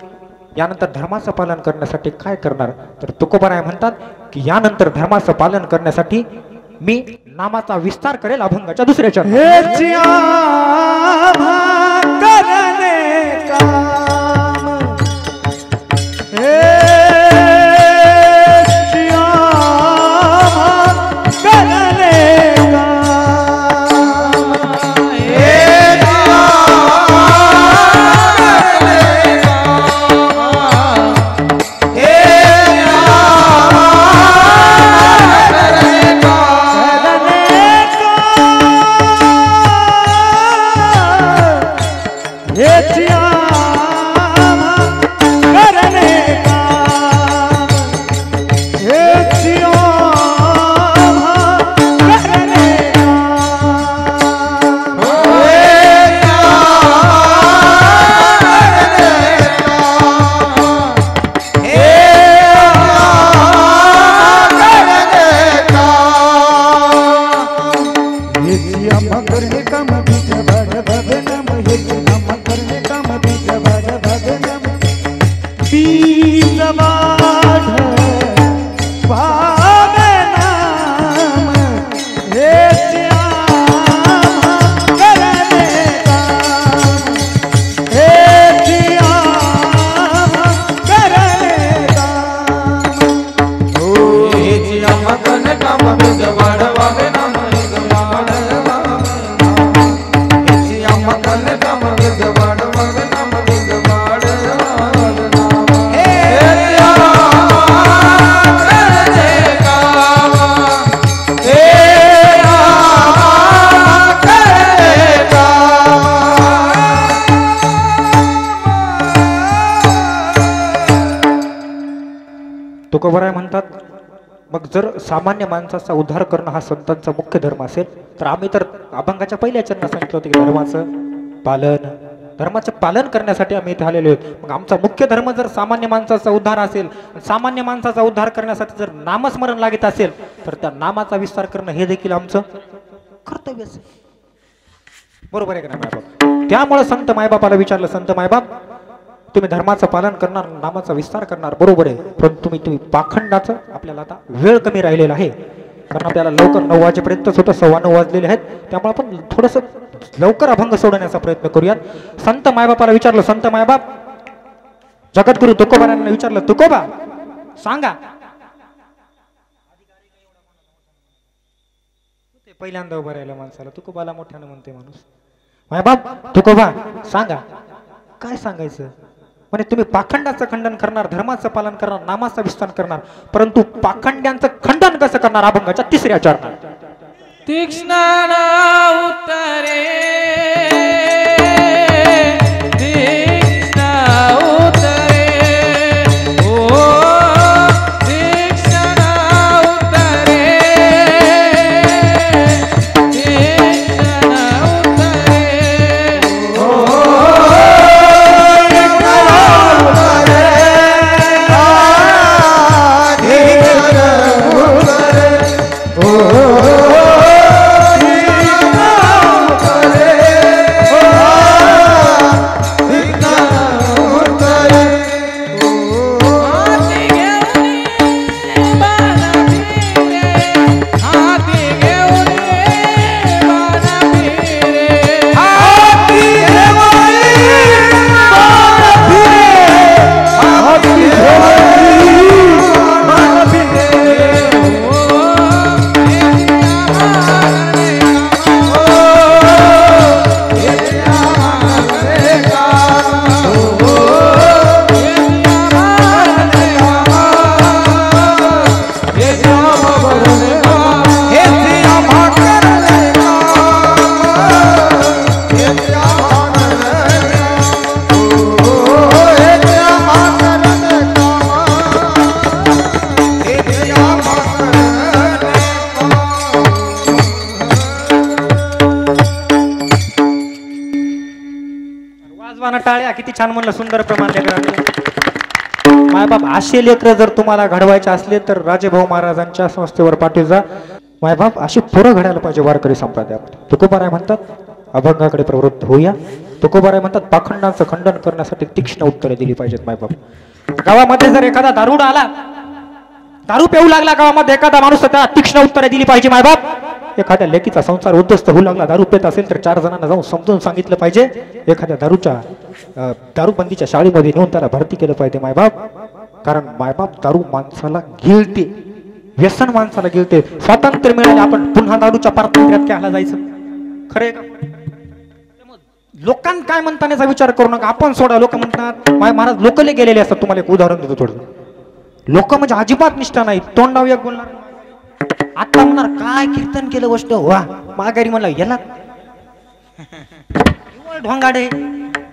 यानंतर धर्माचं पालन करण्यासाठी काय करणार? तर तुकोबाराय म्हणतात की यानंतर धर्माचं पालन करण्यासाठी मी नामाचा विस्तार करेल अभंगाच्या दुसऱ्या चरणात. तुकोबाराय म्हणतात मग जर सामान्य माणसाचा उद्धार करणं हा संतांचा मुख्य धर्म असेल तर आम्ही तर अभंगाच्या पहिल्या चरणात सांगितलं होतं की धर्माचं पालन करण्यासाठी आम्ही इथे आलेलो आहोत. मग आमचा मुख्य धर्म जर सामान्य माणसाचा उद्धार असेल, सामान्य माणसाचा उद्धार करण्यासाठी जर नामस्मरण लागत असेल तर त्या नामाचा विस्तार करणं हे देखील आमचं कर्तव्य असेल. बरोबर आहे का नाही मायबाप? त्यामुळे संत मायबापाला विचारलं, संत मायबाप तुम्ही धर्माचं पालन करणार, नामाचा विस्तार करणार, बरोबर आहे, पण तुम्ही पाखंडाचं आपल्याला आता वेळ कमी राहिलेला आहे कारण आपल्याला लवकर 9 वाजेपर्यंतच होतं, 9:15 वाजलेले आहेत. त्यामुळे आपण थोडंसं लवकर अभंग सोडण्याचा प्रयत्न करूयात. संत मायबापाला विचारलं, संत मायबाप जगद्गुरु तुकोबारांना विचारलं, तुकोबा सांगा. ते पहिल्यांदा उभं राहिलं माणसाला, तुकोबाला मोठ्यानं म्हणते माणूस. मायबाप तुकोबा सांगा. काय सांगायचं? म्हणजे तुम्ही पाखंडाचं खंडन करणार, धर्माचं पालन करणार, नामाचा विस्तार करणार, परंतु पाखंड्यांचं खंडन कसं करणार? अभंगाच्या 3ऱ्या चरणात. तीक्ष्ण उत्तरे वाजवाना टाळ्या, किती छान म्हणलं, सुंदर प्रमाण लेकरांनी. मायबाप असे लेकर जर तुम्हाला घडवायचे असले तर राजेभाऊ महाराजांच्या संस्थेवर पाठवून जा. मायबाप अशी पोरं घडायला पाहिजे वारकरी संप्रदायात. तुकोबाराय म्हणतात अभंगाकडे प्रवृत्त होऊया. तुकोबाराय म्हणतात पाखंडांचं खंडन करण्यासाठी तीक्ष्ण उत्तरे दिली पाहिजेत. मायबाप गावामध्ये जर एखादा दारुडा आला, दारू पिऊ लागला गावामध्ये एखादा माणूस, त्याला तीक्ष्ण उत्तरे दिली पाहिजे. मायबाप एखाद्या लेकीचा संसार उद्ध्वस्त होऊ लागला, दारू पित असेल तर 4 जणांना जाऊन समजून सांगितलं पाहिजे. एखाद्या दारूबंदीच्या शाळेमध्ये नेऊन त्याला भरती केलं पाहिजे. मायबाप कारण मायबाप दारू माणसाला गिळते, व्यसन माणसाला गिळते. स्वातंत्र्य मिळाले आपण पुन्हा दारूच्या पारतंत्र्यात काय जायचं? खरे का? लोकांना काय म्हणतानाचा विचार करू नका, आपण सोडा. लोक म्हणतात महाराज लोकले गेलेले असतात. तुम्हाला एक उदाहरण देतो थोडं. लोक म्हणजे अजिबात निष्ठा नाही, तोंडावर एक बोलणार, आता म्हणणार काय कीर्तन केलं गोष्ट वा, माघारी म्हणला याला ढोंगाडे,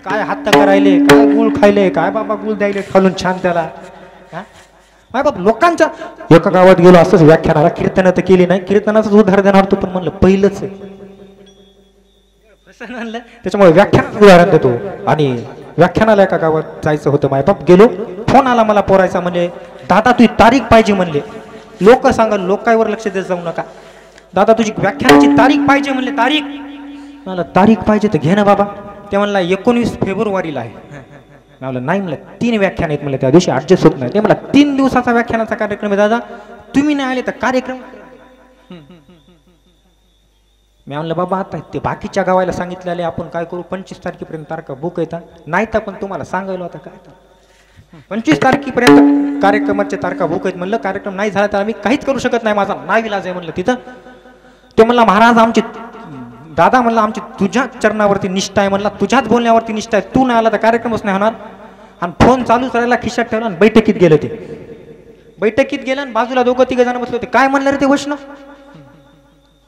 काय हात करायले, काय गुळ खायले, काय बाबा गुळ द्यायले खालून छान त्याला. माय बाप लोकांच्या एका गावात गेलो असंच व्याख्यानाला, कीर्तन तर केली नाही, कीर्तनाचं उदाहरण देणार होतो पण म्हणलं पहिलंच आहे त्याच्यामुळे व्याख्यानाचं उदाहरण देतो. आणि व्याख्यानाला एका गावात जायचं होतं. मायबाप गेलो, फोन आला मला पोरायचा, म्हणजे दादा तुझी तारीख पाहिजे म्हणले. लोक सांगा, लोकांवर लक्ष देत जाऊ नका. दादा तुझी व्याख्यानाची तारीख पाहिजे म्हणले. तारीख मला तारीख पाहिजे तर घे ना बाबा. ते म्हणला 19 फेब्रुवारीला आहे. म्हणलं नाही, म्हणलं 3 व्याख्यान आहेत, म्हणलं त्या दिवशी ऍडजस्ट होत नाही. ते मला 3 दिवसाचा व्याख्यानाचा कार्यक्रम आहे दादा, तुम्ही नाही आले तर कार्यक्रम. मी म्हणलं बाबा आता ते बाकीच्या गावाला सांगितलेले, आपण काय करू, 25 तारखेपर्यंत तारखा बुक येतात, नाही तर पण तुम्हाला सांगायला आता काय 25 तारखेपर्यंत कार्यक्रमाच्या तारखा बुक आहेत. म्हणलं कार्यक्रम नाही झाला तर आम्ही काहीच करू शकत नाही, माझा नाईलाज आहे म्हणलं तिथं. ते म्हणला महाराज आमची, दादा म्हणला आमची तुझ्या चरणावरती निष्ठा आहे, म्हणला तुझ्याच बोलण्यावरती निष्ठा आहे, तू नाही आला तर कार्यक्रमच नाही होणार. आणि फोन चालूच राहिला, खिशात ठेवला आणि बैठकीत गेलं. ते बैठकीत गेलं आणि बाजूला 2-3 जण बसले होते. काय म्हणलं रे ते वैष्णव?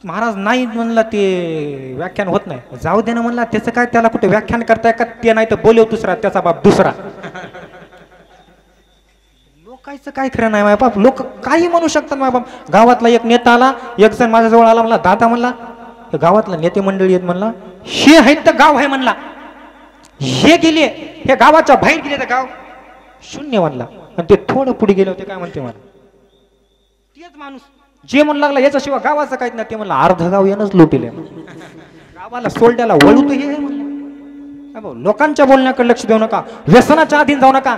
महाराज नाही म्हणला ते व्याख्यान होत नाही. जाऊ दे ना म्हणला, त्याचं काय, त्याला कुठे व्याख्यान करताय का? ते नाही तर बोलव दुसरा, त्याचा बाप दुसरा. लोकांचं काय खरं नाही माय बाप, लोक काही म्हणू शकतात माय बाप. गावातला एक नेता आला, एक जण माझ्याजवळ आला, म्हणला दादा म्हणला गावातला नेते मंडळी आहेत म्हणला, हे आहेत तर गाव आहे म्हणला, हे गेले हे गावाच्या बाहेर गेले तर गाव शून्य म्हणला. आणि ते थोडं पुढे गेले होते, काय म्हणते मला तेच माणूस जे म्हणू लागला याच्याशिवाय गावाचं काहीच नाही. ते म्हणलं अर्ध गाव यानंच लुटिले, गावाला सोडल्याला वळू तर हे म्हणलं. लोकांच्या बोलण्याकडे लक्ष देऊ नका, व्यसनाच्या अधीन जाऊ नका.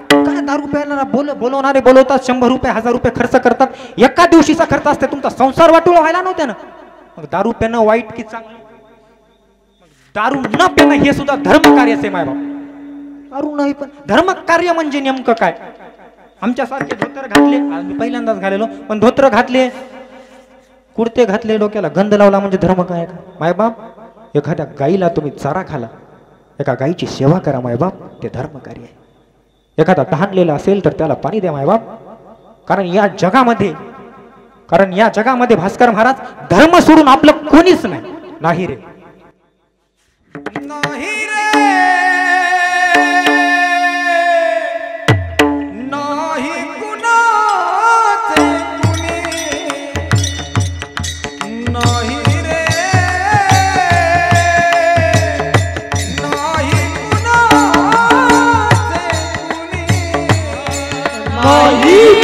काय दारू प्यायला बोलवणारे बोलवतात, 100 रुपये 1000 रुपये खर्च करतात, एका दिवशीचा खर्च असते. तुमचा संसार वाटून व्हायला नव्हत्या ना. मग दारू पिणं वाईट की चांगलं? दारू न पिणं हे सुद्धा धर्म कार्याच आहे मायबाप. दारू नाही पण धर्म कार्य म्हणजे नेमकं काय? आमच्यासारखे धोतर घातले, मी पहिल्यांदाच घालेलो, पण धोतर घातले, कुर्ते घातले, डोक्याला गंध लावला म्हणजे धर्म काय का मायबाप? एखाद्या गाईला तुम्ही चारा खाला, एका गाईची सेवा करा मायबाप, ते धर्म कार्य आहे. एखादा तहानलेला असेल तर त्याला पाणी द्या मायबाप. कारण या जगामध्ये भास्कर महाराज धर्म सोडून आपलं कोणीच नाही रे, नाही रे, नाही कुणाचे कुणी, नाही रे, नाही कुणाचे कुणी, नाही रे,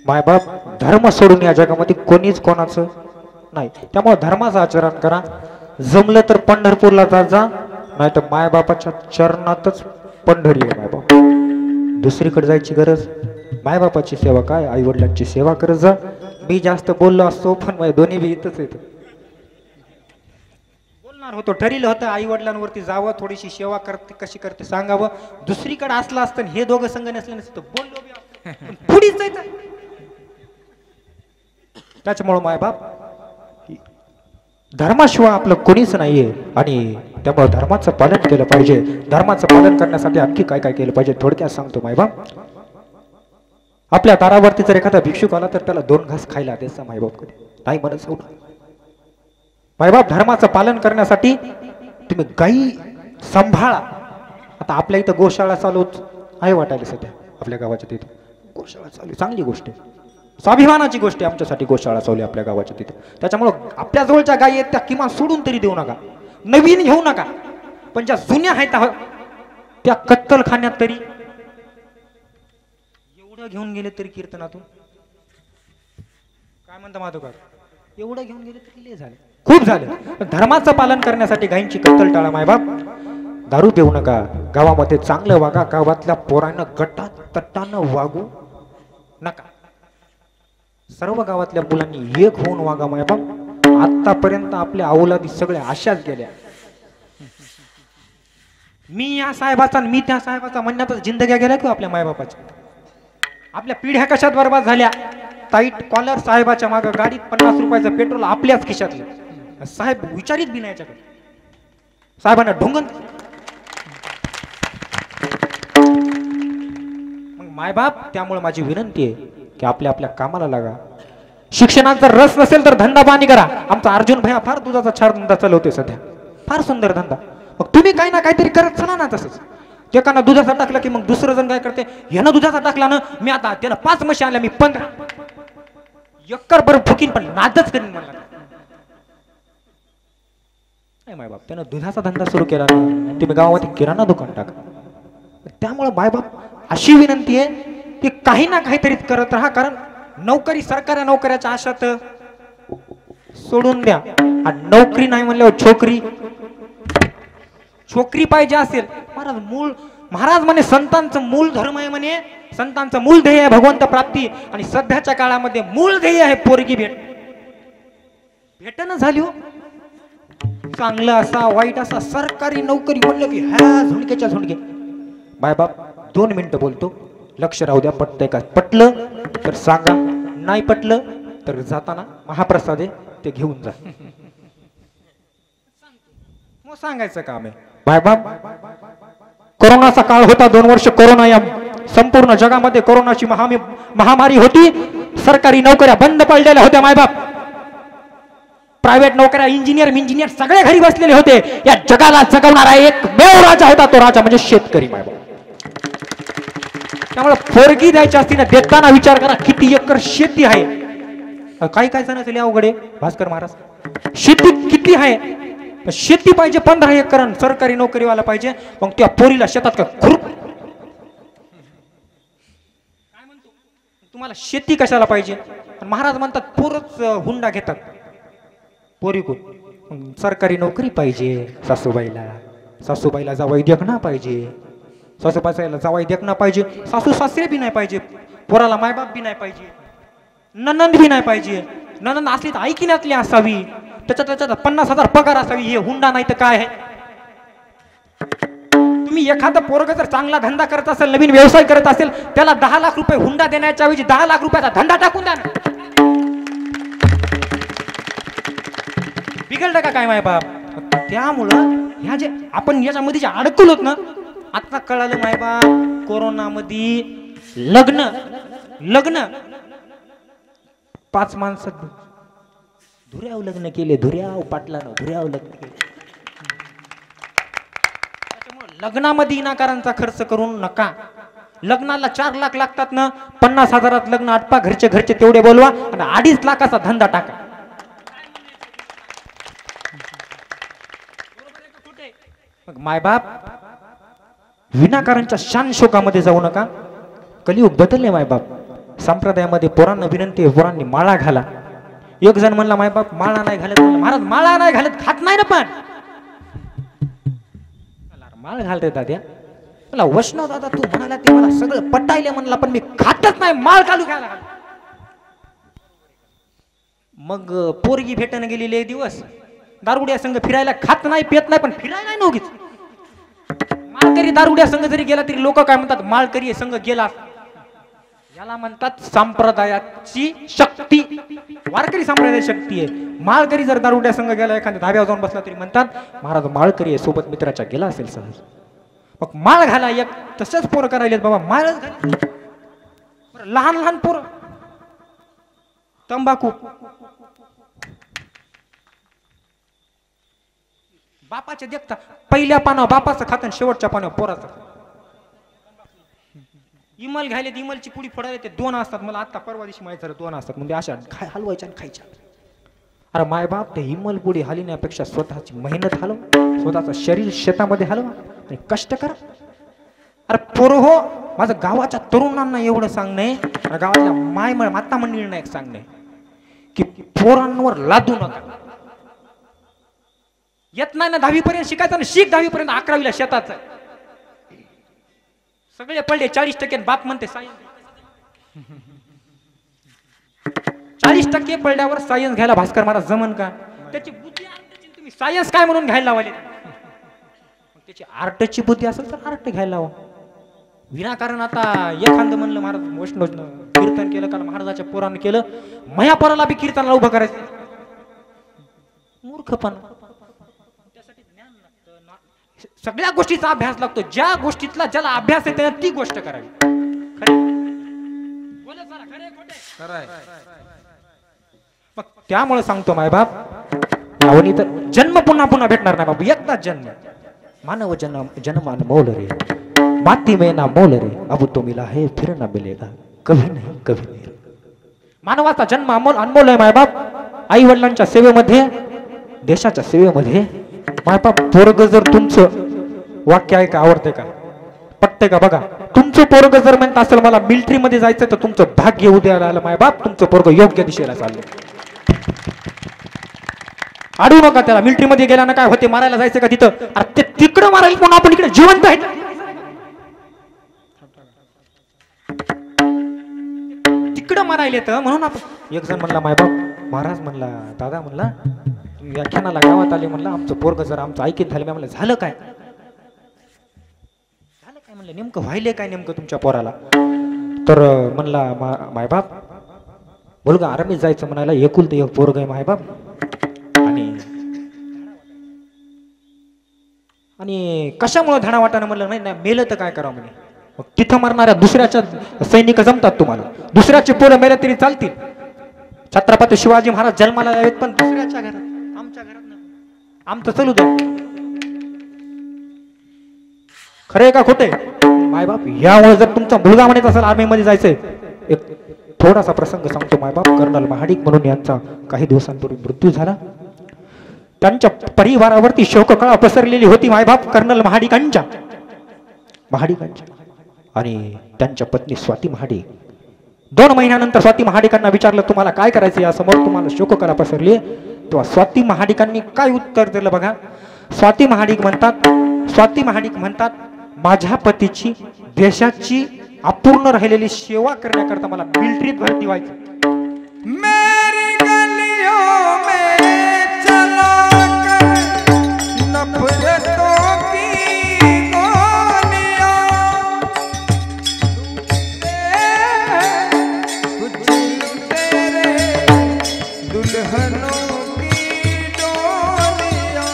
मायबाप धर्म सोडून या जगामध्ये कोणीच कोणाचं नाही. त्यामुळे धर्माचं आचरण करा. जमलं तर पंढरपूरला जा, नाही तर मायबापाच्या चरणातच पंढरी आहे मायबाप. दुसरीकडे जायची गरज. मायबापाची सेवा काय, आई वडिलांची सेवा करत जा. मी जास्त बोललो असतो पण माझ्या दोन्ही बी इथंच येत बोलणार होतो, ठरलं होतं आई वडिलांवरती जावं, थोडीशी सेवा करते कशी करते सांगावं. दुसरीकडे असलं असतं हे दोघं संघ नसले नसतं बोललो बी पुढेच जायचं. त्याच्यामुळं मायबाप धर्माशिवाय आपलं कोणीच नाहीये आणि त्यामुळे धर्माचं पालन केलं पाहिजे. धर्माचं पालन करण्यासाठी आणखी काय काय केलं पाहिजे थोडक्यात सांगतो मायबाप. आपल्या दारावरती जर एखादा भिक्षुक आला तर त्याला 2 घास खायला द्यायचा मायबाप कधी नाही म्हणत होता. मायबाप धर्माचं पालन करण्यासाठी तुम्ही गाई सांभाळा. आता आपल्या इथं गोशाळा चालूच आहे वाटायला सध्या आपल्या गावाच्या तिथे गोशाळा चालू चांगली गोष्ट आहे. स्वाभिमानाची गोष्ट आहे आमच्यासाठी गोशाळा चालू आपल्या गावाच्या तिथे. त्याच्यामुळं आपल्या जवळच्या गायी आहेत त्या किमान सोडून तरी देऊ नका. नवीन घेऊ नका पण ज्या जुन्या आहेत त्या कत्तलखान्यात तरी एवढं घेऊन गेले तरी कीर्तनातून काय म्हणता माधवकार एवढं घेऊन गेले तरी लय झाले खूप झाले. धर्माचं पालन करण्यासाठी गायींची कत्तल टाळा मायबाप. दारू देऊ नका. गावामध्ये चांगलं वागा. गावातल्या पोरांना गटात तट्टानं वागू नका. सर्व गावातल्या मुलांनी एक होऊन वागा मायबाप. आतापर्यंत आपल्या अवलादी सगळ्या अशाच गेल्या. मी या साहेबाचा मी त्या साहेबाचा म्हणण्यातच जिंदग्या गेल्या किंवा आपल्या मायबापाच्या. आपल्या पिढ्या कशात बर्बाद झाल्या. टाईट कॉलर साहेबाच्या मागं गाडीत 50 रुपयाचं पेट्रोल आपल्याच खिशातलं. साहेब विचारित बी नाही याच्याकडे. साहेबांना ढोंगण मग मायबाप. त्यामुळे माझी विनंती आहे की आपल्या आपल्या कामाला लागा. शिक्षणाचा रस नसेल तर धंदा पाणी करा. आमचा अर्जुन भैया फार दुधाचा छार धंदा चालवते सध्या. फार सुंदर धंदा. मग तुम्ही काही ना काहीतरी करत चला ना. तसंच एकानं दुधाचा टाकला की मग दुसरं जण काय करते ह्यानं दुधाचा टाकला ना मी आता त्याला 5 म्हशी आणल्या मी 15 एकर बरं फुकीन पण नादच करीन म्हणला. नाही मायबाप त्यानं दुधाचा धंदा सुरू केला ना तुम्ही गावामध्ये किराणा दुकान टाका. त्यामुळे मायबाप अशी विनंती आहे की काही ना काहीतरी करत राहा. कारण नोकरी सरकारी नोकऱ्याच्या आशात सोडून द्या. आणि नोकरी नाही म्हणल्यावर छोकरी पाहिजे असेल. महाराज म्हणे संतांचं मूळ धर्म आहे म्हणे. संतांचं मूळ ध्येय आहे भगवंत प्राप्ती. आणि सध्याच्या काळामध्ये मूळ ध्येय आहे पोरगी भेटणं झाली हो. चांगलं असा वाईट असा सरकारी नोकरी म्हणलं की ह्या झुणक्याच्या झुणके. बाप 2 मिनिटं बोलतो लक्ष राहू द्या. पटतंय का? पटलं तर सांगा. नाही पटलं तर जाताना महाप्रसाद आहे ते घेऊन जा. मग सांगायचं काम आहे. बाप कोरोनाचा काळ होता. 2 वर्ष कोरोना या संपूर्ण जगामध्ये कोरोनाची महामारी होती. सरकारी नोकऱ्या बंद पडलेल्या होत्या मायबाप. प्रायव्हेट नोकऱ्या इंजिनियर सगळे घरी बसलेले होते. या जगाला जगवणारा एकमेव राजा होता. तो राजा म्हणजे शेतकरी मायबाप. त्यामुळे पोरगी द्यायची असती ना देताना विचार करा किती एकर शेती आहे. काही काय जण अवघड आहे भास्कर महाराज. शेती किती आहे? शेती पाहिजे 15 एकर. सरकारी नोकरीवाला पाहिजे. मग त्या पोरीला शेतात का खुरप काय म्हणतो तुम्हाला शेती कशाला पाहिजे? महाराज म्हणतात पोरच हुंडा घेतात पोरीकून. सरकारी नोकरी पाहिजे सासूबाईला जावई देखणा पाहिजे. सासूबाईला जावई देखणा पाहिजे. सासू सासरे बी नाही पाहिजे. पोराला मायबाप बी नाही पाहिजे. ननंद बी नाही पाहिजे. ननंद असली तर ऐकिण्यातली असावी. त्याच्यात 50,000 पगार असावी. हे हुंडा नाही तर काय आहे? तुम्ही एखादा पोरग जर चांगला धंदा करत असेल नवीन व्यवसाय करत असेल त्याला 10 लाख रुपये हुंडा देण्याच्या ऐवजी 10 लाख रुपयाचा धंदा टाकून द्या ना. बिघडलं का काय मायबाप? त्यामुळं ह्या जे आपण याच्यामध्ये जे अडकलोत ना आता कळालं मायबाप. कोरोनामध्ये लग्न 5 माणसं धुऱ्याव लग्न केले. धुऱ्याव पाटलानं धुऱ्याव लग्न केले. त्याच्यामुळे लग्नामध्ये इनाकारांचा खर्च करू नका. लग्नाला 4 लाख लागतात ना. 50,000 लग्न आटपा. घरचे तेवढे बोलवा आणि 2.5 लाखाचा धंदा टाका. मग मायबाप विनाकारांच्या शान शोकामध्ये जाऊ नका. कलियुग बदलले मायबाप. संप्रदायामध्ये पोरांना विनंती आहे पोरांनी माळा घाला. एक जण म्हणला मायबाप माळा नाही घालत. महाराज माळा नाही घालत खात नाही ना पण माळ घालते दाद्या. मला वैष्णव दादा तू म्हणाला ते मला सगळं पटायले म्हणला पण मी खातच नाही माळ घालू घ्यायला. मग पोरगी भेटणं गेलेले दिवस दारुड्या संघ फिरायला खात नाही पेत नाही पण फिरायला नाही नव्हतीच. माळकरी दारुड्या संघ जरी गेला तरी लोक काय म्हणतात माळकरी संघ गेला. याला म्हणतात संप्रदायाची शक्ती. वारकरी संप्रदायाची शक्ती आहे. माळकरी जर दारुड्या संघ गेला एखाद्या धाब्यावर जाऊन बसला तरी म्हणतात महाराज माळकरी आहे, सोबत मित्राच्या गेला असेल सहज. मग माळ घाला एक तसंच पोरं करायलेत बाबा, माळच घाल. लहान लहान पोरं तंबाखू, बापाचे देखता पहिल्या पानावर बापाचं खातं, शेवटच्या पानावर पोराचं. इमल घ्यायला इमलची पुडी फोडायला ते 2 असतात. मला आता परवा दिवशी माहिती झालं 2 असतात. म्हणजे अशा हलवायच्या आणि खायच्या. अरे माय बाप, ते इमल पुडी हलवण्यापेक्षा स्वतःची मेहनत हलव, स्वतःचं शरीर शेतामध्ये हलवा आणि कष्ट करा. अरे पोर हो, माझं गावाच्या तरुणांना एवढं सांगणे, गावातल्या माता मंडळींना एक सांगणे की पोरांवर लादू नका. येत नाही ना 10वी पर्यंत शिकायचं ना, शिक 10वी पर्यंत. 11वीला शेताचं सगळे पडले 40% बाप म्हणते सायन्स. 40% पडल्यावर सायन्स घ्यायला भास्कर महाराज जमन का? त्याची बुद्धी तुम्ही सायन्स काय म्हणून घ्यायला लावले. त्याची आर्टची बुद्धी असेल तर आर्ट घ्यायला लावा. विनाकारण आता एखादं म्हणलं महाराज वैष्णव कीर्तन केलं कारण महाराजाच्या पोरानं केलं, मया पोराला बी कीर्तनाला उभं करायचं. मूर्खपणा. सगळ्या गोष्टीचा अभ्यास लागतो. ज्या गोष्टीतला ज्याला अभ्यास आहे त्याने ती गोष्ट करावी. मग त्यामुळे सांगतो माय बाप, यावनी तर जन्म पुन्हा पुन्हा भेटणार नाही बाबू. एकदाच जन्म. मानव जन्म अनमोल रे, माती में ना मोल रे, अब तो मिला है फिर ना मिलेगा कभी नहीं कभी नहीं. मानवाचा जन्म अनमोल आहे माय बाप. आई वडिलांच्या सेवेमध्ये, देशाच्या सेवेमध्ये माय बाप. पोरग जर तुमचं वाक्य आहे का, आवडते का, पटते का बघा. तुमचं पोरग जर म्हणत असेल मला मिलिटरी मध्ये जायचं तर तुमचं भाग्य उद्या आलं माय बाप. तुमचं पोरग योग्य दिशेला चाललं. अडू नका त्याला. मिलिटरी मध्ये गेल्यानं काय होते, मारायला जायचं का तिथं. अरे ते तिकडं मारायला म्हणून आपण इकडे जिवंत आहे. तिकडं मारायला येतं म्हणून आपण. एक जण म्हणला माय बाप, महाराज म्हणला, दादा म्हणला व्याख्यानाला गावात आले म्हणलं, आमचं पोरग जर आमचं ऐकीत झालं. म्हणलं झालं काय, झालं काय म्हणलं, नेमकं व्हायले काय नेमकं तुमच्या पोराला. तर म्हणला माय बाप, मुलगा आर्मीत जायचं म्हणायला, एकुलते एक पोरग आहे माय बाप. आणि कशामुळे धडा वाटानं म्हणलं नाही मेलं तर काय करावं म्हणे. मग तिथं मारणाऱ्या दुसऱ्याच्या सैनिक जमतात तुम्हाला. दुसऱ्याचे पोरं मेले तरी चालतील. छत्रपती शिवाजी महाराज जन्माला यावेत पण दुसऱ्याच्या घरात, आमच्या घरात नाही. आमचं चालू द्या. खरे का खोटे माय बाप. यामुळे जर तुमचा मुलगा म्हणत असेल आर्मीमध्ये जायचंय, एक थोडासा प्रसंग सांगतो माय बाप. कर्नल महाडिक म्हणून यांचा काही दिवसांपूर्वी मृत्यू झाला. त्यांच्या परिवारावरती शोककळा पसरलेली होती माय बाप. कर्नल महाडिकांच्या आणि त्यांच्या पत्नी स्वाती महाडिक. 2 महिन्यानंतर स्वाती महाडिकांना विचारलं तुम्हाला काय करायचं या समोर, तुम्हाला शोककळा पसरली. तेव्हा स्वाती महाडिकांनी काय उत्तर दिलं बघा. स्वाती महाडिक म्हणतात माझ्या पतीची, देशाची अपूर्ण राहिलेली सेवा करण्याकरता मला मिलिटरीत भरती व्हायचं. मेरी गलियों में चला कर नफरतों की गोलियां, कुछ तेरे दुल्हनों की डोलियां.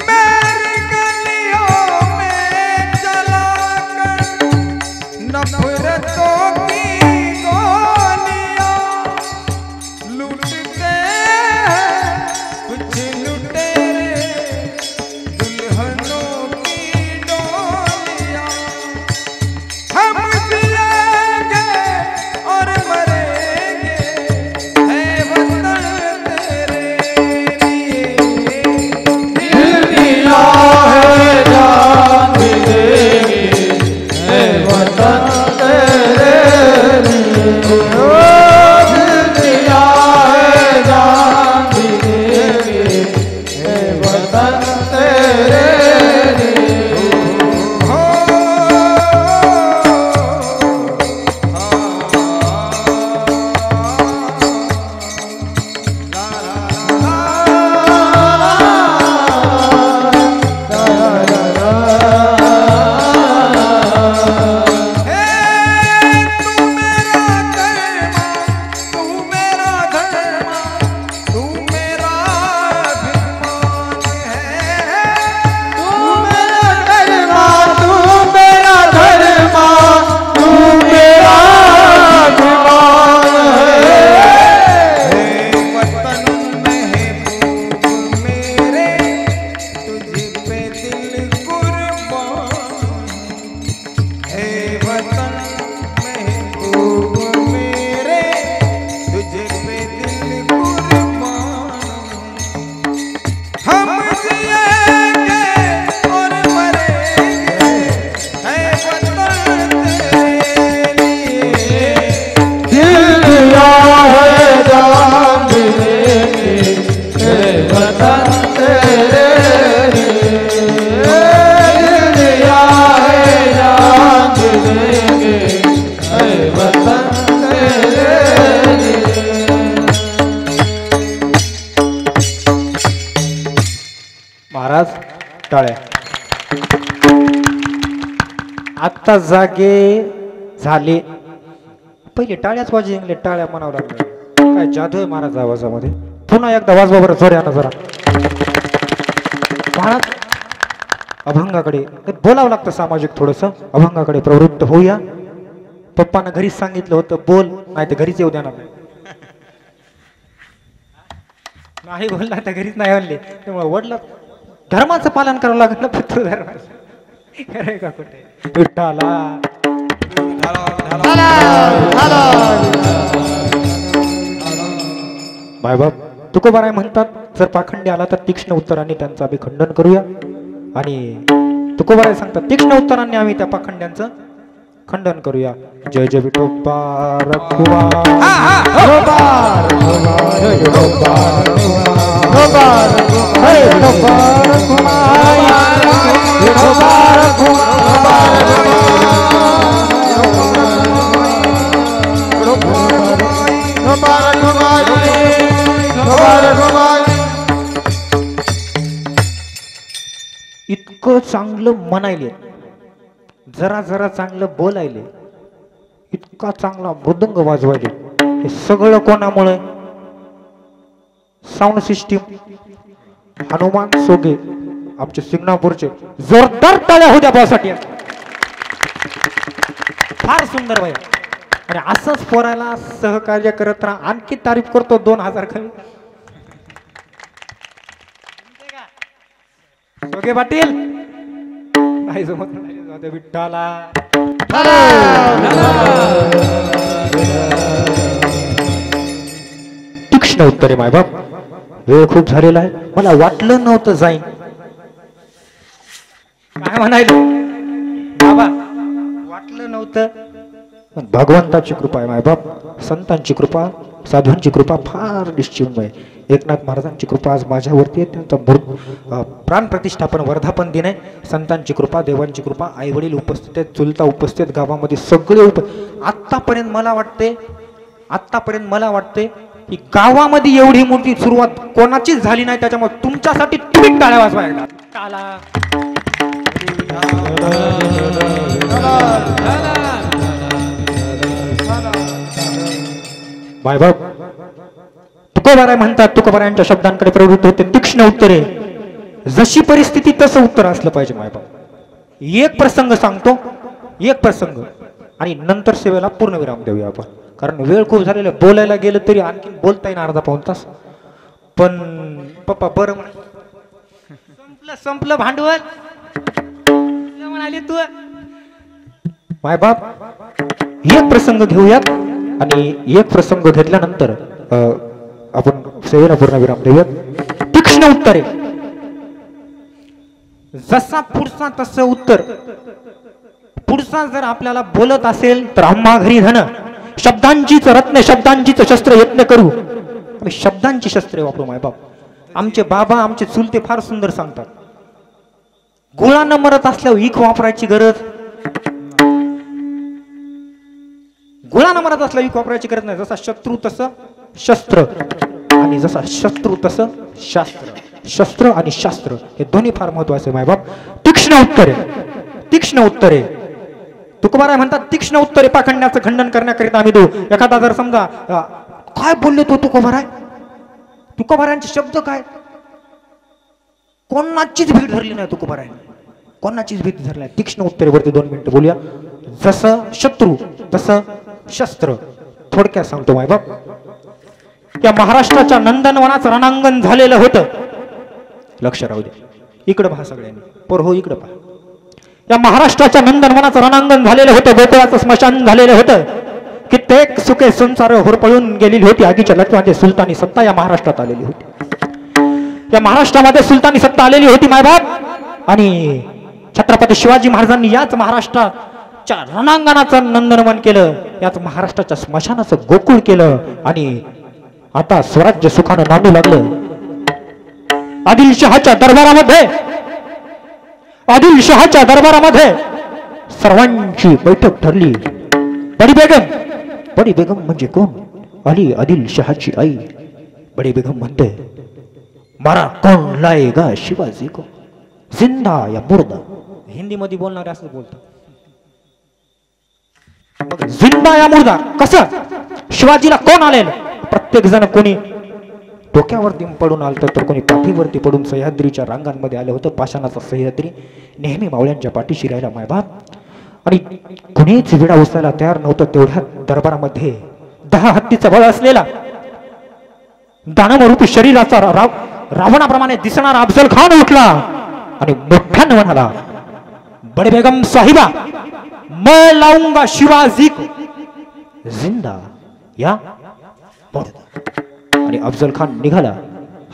मेरी गलियों में चला कर नफरतों की टाळ्या. आता जागे झाले. पहिले टाळ्याच वाजले, टाळ्या म्हणावं लागलं. काय जादू आहे महाराज आवाजामध्ये. पुन्हा एकदा वाजवा बरं जोऱ्यानं जरा. महाराज अभंगाकडे बोलावं लागतं, सामाजिक थोडंसं अभंगाकडे प्रवृत्त होऊया. पप्पानं घरीच सांगितलं होतं बोल, नाही तर घरीच येऊ देणार नाही बोलला तर घरीच नाही आणले. त्यामुळे वडलं धर्माचं पालन करावं लागलं. पुत्र धर्माचं खरंय का कुठे विठ्ठला. मायबाप तुकोबाराय म्हणतात, जर पाखंडी आला तर तीक्ष्ण उत्तरांनी त्यांचं आम्ही खंडन करूया. आणि तुकोबाराय सांगतात तीक्ष्ण उत्तरांनी आम्ही त्या पाखंड्यांचं खंडन करूया. जय जय विठोबा रखुमा. इतकं चांगलं म्हणायले, जरा जरा चांगलं बोलायले, इतका चांगला मृदंग वाजवायले, हे सगळं कोणामुळे? साऊंड सिस्टीम हनुमान सोगे आमचे सिंगणापूरचे. जोरदार टाळ्या होत्या त्यासाठी. फार सुंदर बाई. आणि असंच पोरायला सहकार्य करत राहा. आणखी तारीफ करतो 2000 कमी. सोगे पाटील नाही जमत नाही विठ्ठला. तीक्ष्ण उत्तरे मायबाप. वेळ खूप झालेला आहे. मला वाटलं नव्हतं जाईन. काय म्हणायचं बाबा, वाटलं नव्हतं. पण भगवंताची कृपा आहे मायबाप. संतांची कृपा, साधूंची कृपा फार निश्चिमय. एकनाथ महाराजांची कृपा आज माझ्यावरती आहे. त्यांचा प्राण प्रतिष्ठापन वर्धापन दिन आहे. संतांची कृपा, देवांची कृपा, आई वडील उपस्थित आहेत, चुलता उपस्थित, गावामध्ये सगळे आत्तापर्यंत मला वाटते की गावामध्ये एवढी मोठी सुरुवात कोणाचीच झाली नाही. त्याच्यामुळे तुमच्यासाठी तुम्ही टाळ्या वाजवायला. मायबाप तुकोबाराय म्हणतात, तुकोबारायांच्या शब्दांकडे प्रवृत्त होते. तीक्ष्ण उत्तरे, जशी परिस्थिती तसं उत्तर असलं पाहिजे मायबाप. एक प्रसंग सांगतो, एक प्रसंग, आणि नंतर सेवेला पूर्ण विराम देऊया आपण. कारण वेळ खूप झालेला. बोलायला गेलं तरी आणखी बोलता येईल अर्धा पाऊण तास. पण पप्पा बरं संपलं भांडवल म्हणाले तू. मायबाप एक प्रसंग घेऊयात आणि एक प्रसंग घेतल्यानंतर आपण सेवेला पूर्ण विराम देऊयात. तीक्ष्ण उत्तरे, जसा पुढचा तसं उत्तर. पुढचा जर आपल्याला बोलत असेल तर आम्हा घरी धन, शब्दांचीच रत्न, शब्दांचीच शस्त्र यत्न करू. आम्ही शब्दांची शस्त्रे वापरू मायबाप. आमचे बाबा, आमचे चुलते फार सुंदर सांगतात, गुळानं मरत असल्यावर ईख वापरायची गरज, गुळानं मरत असल्यावर ईख वापरायची गरज नाही. जसा शत्रू तसं शस्त्र, आणि जसा शत्रू तसं शास्त्र. शस्त्र आणि शास्त्र हे दोन्ही फार महत्वाचे मायबाप. तीक्ष्ण उत्तरे, तीक्ष्ण उत्तरे. तुकोबाराय म्हणतात तीक्ष्ण उत्तरे पाखंड्याचं खंडन करण्याकरिता आम्ही देऊ. एखादा जर समजा काय बोलले तो तुकोबाराय, तुकोबारायांचे शब्द काय, कोणाचीच भीड धरली नाही तुकोबाराय, कोणाचीच भीड धरली नाही. तीक्ष्ण उत्तरेवरती 2 मिनिटं बोलूया. जसं शत्रू तसं शस्त्र. थोडक्यात सांगतो मायबाप. त्या महाराष्ट्राच्या नंदनवनाचं रणांगण झालेलं होतं. लक्ष राहू दे, इकडे पहा सगळ्यांनी, पर हो इकडे पहा. या महाराष्ट्राच्या नंदनवनाचं रणांगण झालेलं होतं. गोकुळाचं स्मशान झालेलं होतं. कित्येक सुखे संसार होरपळून गेलेली होती. आगीच्या लटवांमध्ये सुलतानी सत्ता या महाराष्ट्रात आलेली होती. या महाराष्ट्रामध्ये सुलतानी सत्ता आलेली होती मायबाप. आणि छत्रपती शिवाजी महाराजांनी याच महाराष्ट्राच्या रणांगणाचं नंदनवन केलं, याच महाराष्ट्राच्या स्मशानाचं गोकुळ केलं. आणि आता स्वराज्य सुखानं नांदू लागलं. आदिलशहाच्या दरबारामध्ये, आदिलशहाच्या दरबारामध्ये सर्वांची बैठक ठरली. बडी बेगम, बडी बेगम म्हणजे कोण? अली आदिलशहाची आई. बडी बेगम म्हणते, मारा कौन लाएगा शिवाजी को. जिंदा या मुर्दा, हिंदीमध्ये बोलणारे असं बोलतात. जिंदा या मुर्दा कसं? शिवाजीला कोण आलेलं? प्रत्येक जण कोणी डोक्यावरती पडून आलं तर कोणी पाठीवरती पडून सह्याद्रीच्या रांगांमध्ये आलं होतं. पाषाणाचा सह्याद्री नेहमी मावळ्यांच्या पाठीशी राहिला मायबाप. आणि कुणीच विडा उचलायला तयार नव्हतं. तेवढ्या दरबारामध्ये 10 हत्तीचं बळ असलेला दानवरूपी शरीराचा रावणाप्रमाणे दिसणारा अफजल खान उठला आणि मोठ्यानं म्हणाला, बडे बेगम साहिबा, मैं लाऊंगा शिवाजी को जिंदा या मुर्दा. आणि अफजल खान निघाला.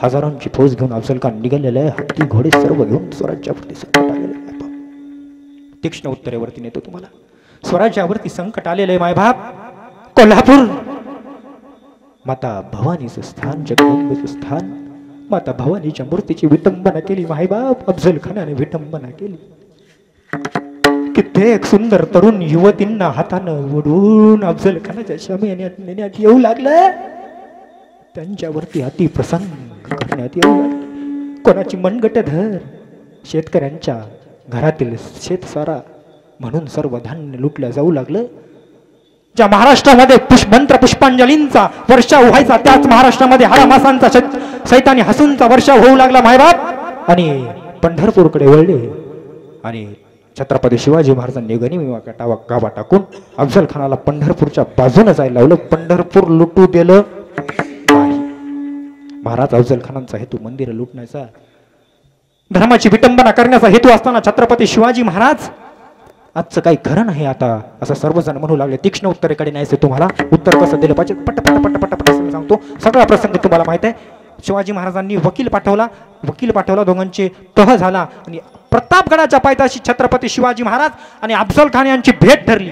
हजारांची फौज घेऊन अफजल खान निघालेले, हत्ती घोडे सर्व घेऊन स्वराज्यावरती संकट आलेले. तीक्ष्ण उत्तरेवरती नेतो तुम्हाला. स्वराज्यावरती संकट आलेले मायबाप. कोल्हापूर माता भवानीचं स्थान, जगदंबेचं स्थान. माता भवानीच्या मूर्तीची विटंबना केली मायबाप. अफजल खानाने विटंबना केली. कित्येक सुंदर तरुण युवतींना हातानं ओढून अफजल खानाच्या शामियान्यात नेण्यात येऊ लागलं. त्यांच्यावरती अतिप्रसंग करण्यात येऊ लागले. कोणाची मनगट धर. शेतकऱ्यांच्या घरातील शेतसारा म्हणून सर्व धान्य लुटलं जाऊ लागलं. ज्या महाराष्ट्रामध्ये मंत्र पुष्पांजलींचा वर्षाव व्हायचा, त्याच महाराष्ट्रामध्ये हाडामासांचा सैतानी हसूंचा वर्षाव होऊ लागला मायबाप. आणि पंढरपूरकडे वळले आणि छत्रपती शिवाजी महाराजांनी गनिमी गावा टाकून अफजल खानाला पंढरपूरच्या बाजूने जायला लावलं. पंढरपूर लुटू दिलं नाही. महाराज अफजल खानांचा हेतू मंदिर लुटण्याचा, धर्माची विटंबना करण्याचा हेतू असताना छत्रपती शिवाजी महाराज आजचं काही खरं नाही आता, असं सर्वजण म्हणू लागले. तीक्ष्ण उत्तरेकडे न्यायचे तुम्हाला. उत्तर कसं दिलं पाहिजे पट पट पट पट पट सांगतो. सगळा प्रसंग तुम्हाला माहित आहे. शिवाजी महाराजांनी वकील पाठवला. दोघांचे तह झाला आणि प्रतापगडाच्या पायथ्याशी छत्रपती शिवाजी महाराज आणि अफजल खान यांची भेट ठरली.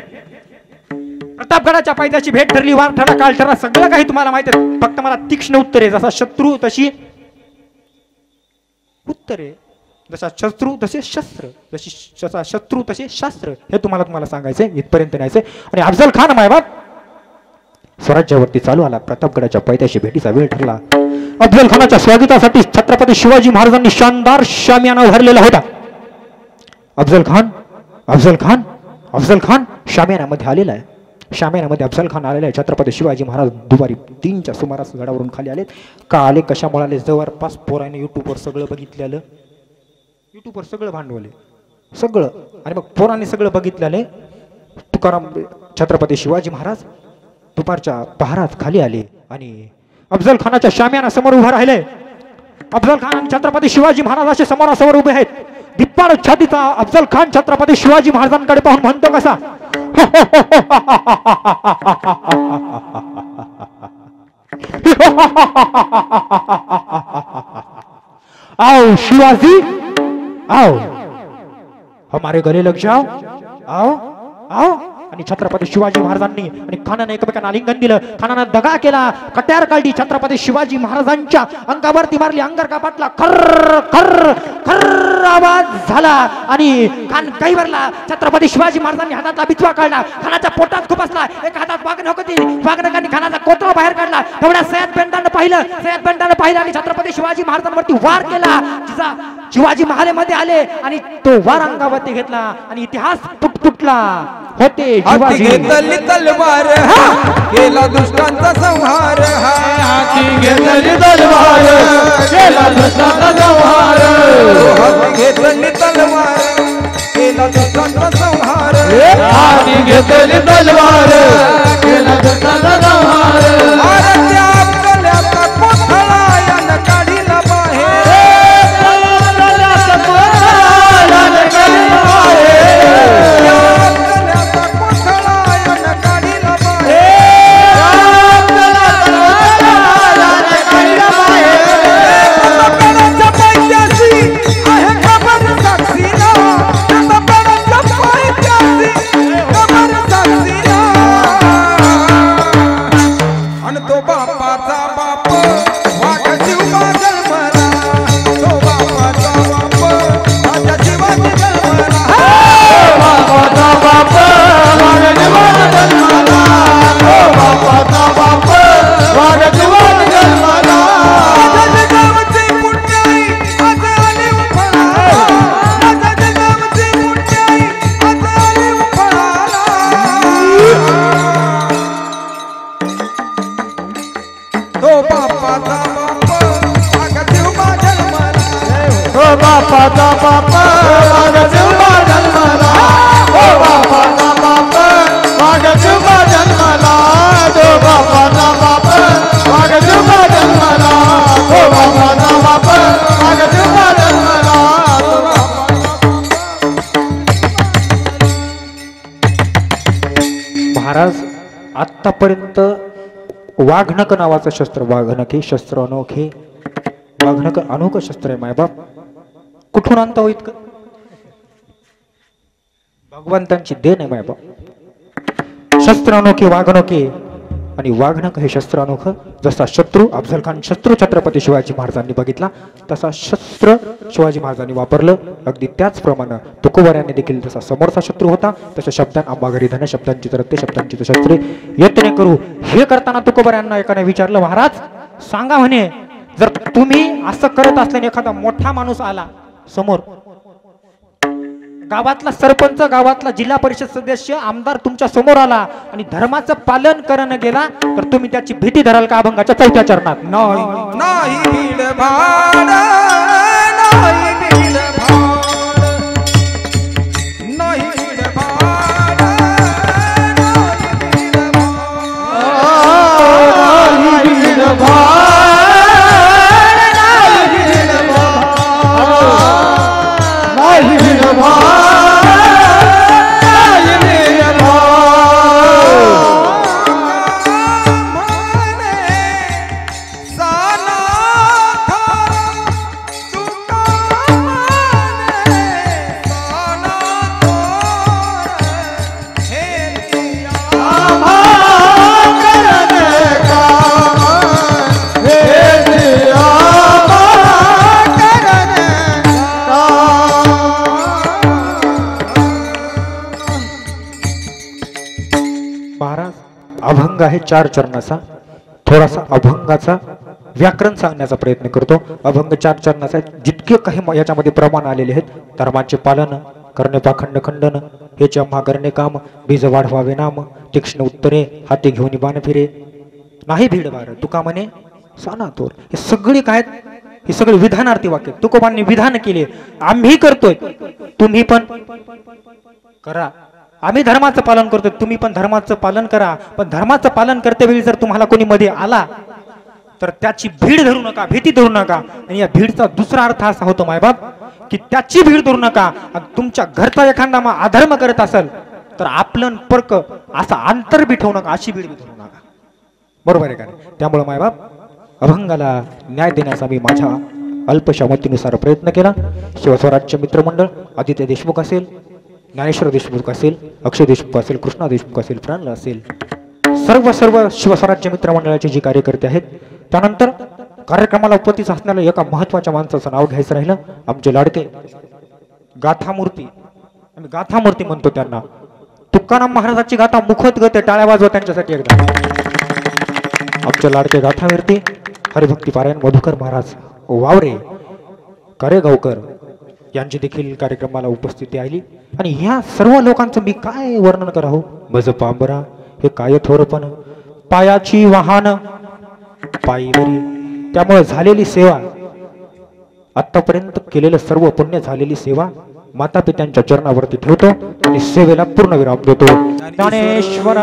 प्रतापगडाच्या पायथ्याशी भेट ठरली. वार ठरा, काळ ठरा, सगळं काही तुम्हाला माहित आहे. फक्त मला तीक्ष्ण उत्तरे, जसा शत्रू तशी उत्तरे, जसा शत्रू तसे शस्त्र, जसा शत्रू तसे शास्त्र, हे तुम्हाला सांगायचंय. इथपर्यंत न्यायचंय. आणि अफजल खान मायबाप स्वराज्यावरती चालू आला. प्रतापगडाच्या पायथ्याशी भेटीचा वेळ ठरला. अफजल खानाच्या स्वागतासाठी छत्रपती शिवाजी महाराजांनी शानदार शामियाना उभारलेला होता. अफजल खान शामियानामध्ये आलेला आहे. शामियानामध्ये अफजल खान आलेला आहे. छत्रपती शिवाजी महाराज दुपारी 3च्या सुमारास गडावरून खाली आलेत. का आले, कशामुळे आले, जवळपास पोराने युट्यूबवर सगळं बघितलेलं. युट्यूबवर सगळं भांडवले सगळं. आणि मग पोराने सगळं बघितलेलं. तुकाराम छत्रपती शिवाजी महाराज दुपारच्या पहारात खाली आले आणि अफजल खानाच्या शामियाना समोर उभा राहिले. अफजल खान आणि छत्रपती शिवाजी महाराज असे समोरासमोर उभे आहेत. धिप्पाड छातीचा अफजल खान छत्रपती शिवाजी महाराजांकडे पाहून म्हणतो कसा, आओ शिवाजी आओ, हमारे गले लग जाओ, आओ आओ. आणि छत्रपती शिवाजी महाराजांनी आणि खानाने एकमेकांना आलिंगन दिलं. खानानं दगा केला, कट्यार काढली. छत्रपती शिवाजी महाराजांच्या अंगावरती मारली. अंगार कापाटला. खर्र खर्र खर्र आवाज झाला आणि खान कैवरला. छत्रपती शिवाजी महाराजांनी हातातला बिचवा काढला. खानाच्या पोटात खुपसला. एका हातात वाघनख होती. वाघनखांनी खानाचा कोतरा बाहेर काढला. तेवढ्या सय्यद बेंडानं पाहिलं आणि छत्रपती शिवाजी महाराजांवरती वार केला. शिवाजी महालेमध्ये आले आणि तो वार अंगावरती घेतला आणि इतिहास तुटला. होते हाती घेतली तलवार, केला दुष्टांचा संहार. हाती घेतली तलवार, केला दुष्टांचा संहार. हाती घेतली तलवार, केला दुष्टांचा संहार. हाती घेतली तलवार, केला दुष्टांचा संहार. अरे त्या आपल्याचा कोथळा यानं काढीला बाहेर. बापाचा बाप माझा जीवा जन्मला ओ बापाचा बाप माझा जीवा जन्मला तो बापाचा बाप माझा जीवा जन्मला ओ बापाचा बाप माझा जीवा जन्मला महाराज आतापर्यंत वाघनक नावाचं शस्त्र, वाघनक हे शस्त्र अनोखे, वाघनक अनोखं शस्त्र आहे मायबाप. कुठून आणता हो इतकं? भगवंतांची देण आहे मायबाप. शस्त्र अनोखे, वाघनोखे आणि वाघनक हे शस्त्र अनोखं. जसा शत्रू अफजल खान शत्रू छत्रपती शिवाजी महाराजांनी बघितला तसा शस्त्र शिवाजी महाराजांनी वापरलं. अगदी त्याचप्रमाणे तुकोबऱ्याने देखील जसा समोरचा शत्रू होता तशा शब्दां आंबाघरी धन शब्दांची तर ते शब्दांची शस्त्रे यत्ने करू. हे करताना तुकोबऱ्यांना एकाने विचारलं, महाराज सांगा म्हणे, जर तुम्ही असं करत असल्याने एखादा मोठा माणूस आला समोर, गावातला सरपंच, गावातला जिल्हा परिषद सदस्य, आमदार तुमच्या समोर आला आणि धर्माचं पालन करणं गेला तर तुम्ही त्याची भीती धराल का? अभंगाच्या 4थ्या चरणात नाही भीड भाड नाही भीड भाड नाही भीड भाड नाही भीड भाड नाही भीड भाड अभंग आहे 4 चरणाचा. थोडासा अभंगाचा व्याकरण सांगण्याचा प्रयत्न करतो. अभंग 4 चरणाचा जितके काही याच्यामध्ये प्रमाण आलेले आहेत, धर्माचे पालन करणे, पाखंड खंडन, हे चम्हा करणे काम, बीज वाढवावे नाम, तीक्ष्ण उत्तरे, हाती घेऊन बाण फिरे, नाही भीड भार, तुका म्हणे साना तोर. हे सगळे काय, हे सगळे विधानार्थी वाक्य. तुकोबांनी विधान केले, आम्ही करतोय तुम्ही पण करा. आम्ही धर्माचं पालन करतो, तुम्ही पण धर्माचं पालन करा. पण धर्माचं पालन करतेवेळी जर तुम्हाला कोणी मध्ये आला तर त्याची भीड धरू नका, भीती धरू नका. आणि या भीडचा दुसरा अर्थ असा होतो मायबाप की त्याची भीड धरू नका. तुमच्या घरचा एखादा अधर्म करत असेल तर आपलं परक असा अंतर बी ठेवू नका, अशी भीड बी धरू नका. बरोबर आहे का? त्यामुळे मायबाप अभंगाला न्याय देण्याचा मी माझ्या अल्पशा मतीनुसार प्रयत्न केला. शिवस्वराज्य मित्रमंडळ आदित्य देशमुख असेल, ज्ञानेश्वर देशमुख असेल, अक्षय देशमुख असेल, कृष्णा देशमुख असेल, प्राणला असेल, सर्व शिवस्वराज्य मित्र मंडळाचे जे कार्यकर्ते आहेत. त्यानंतर कार्यक्रमाला उपस्थित असणाऱ्या एका महत्वाच्या माणसाचं नाव घ्यायचं राहिलं, आमचे लाडके गाथामूर्ती. आम्ही गाथामूर्ती म्हणतो त्यांना. तुकाराम महाराजाची गाथा मुखत गते, टाळ्या वाजवा त्यांच्यासाठी एकदा. आमचे लाडके गाथामूर्ती हरिभक्ती पारायण मधुकर महाराज वावरे करेगावकर यांची देखील कार्यक्रमाला उपस्थिती आली. आणि ह्या सर्व लोकांचं मी काय वर्णन करावं. बज पांबरा हे काय थोरपण, पायाची वाहन पायीवरी. त्यामुळे झालेली सेवा, आतापर्यंत केलेलं सर्व पुण्य झालेली सेवा माता पित्यांच्या चरणावरती ठेवतो आणि सेवेला पूर्ण विराम देतो. ज्ञानेश्वर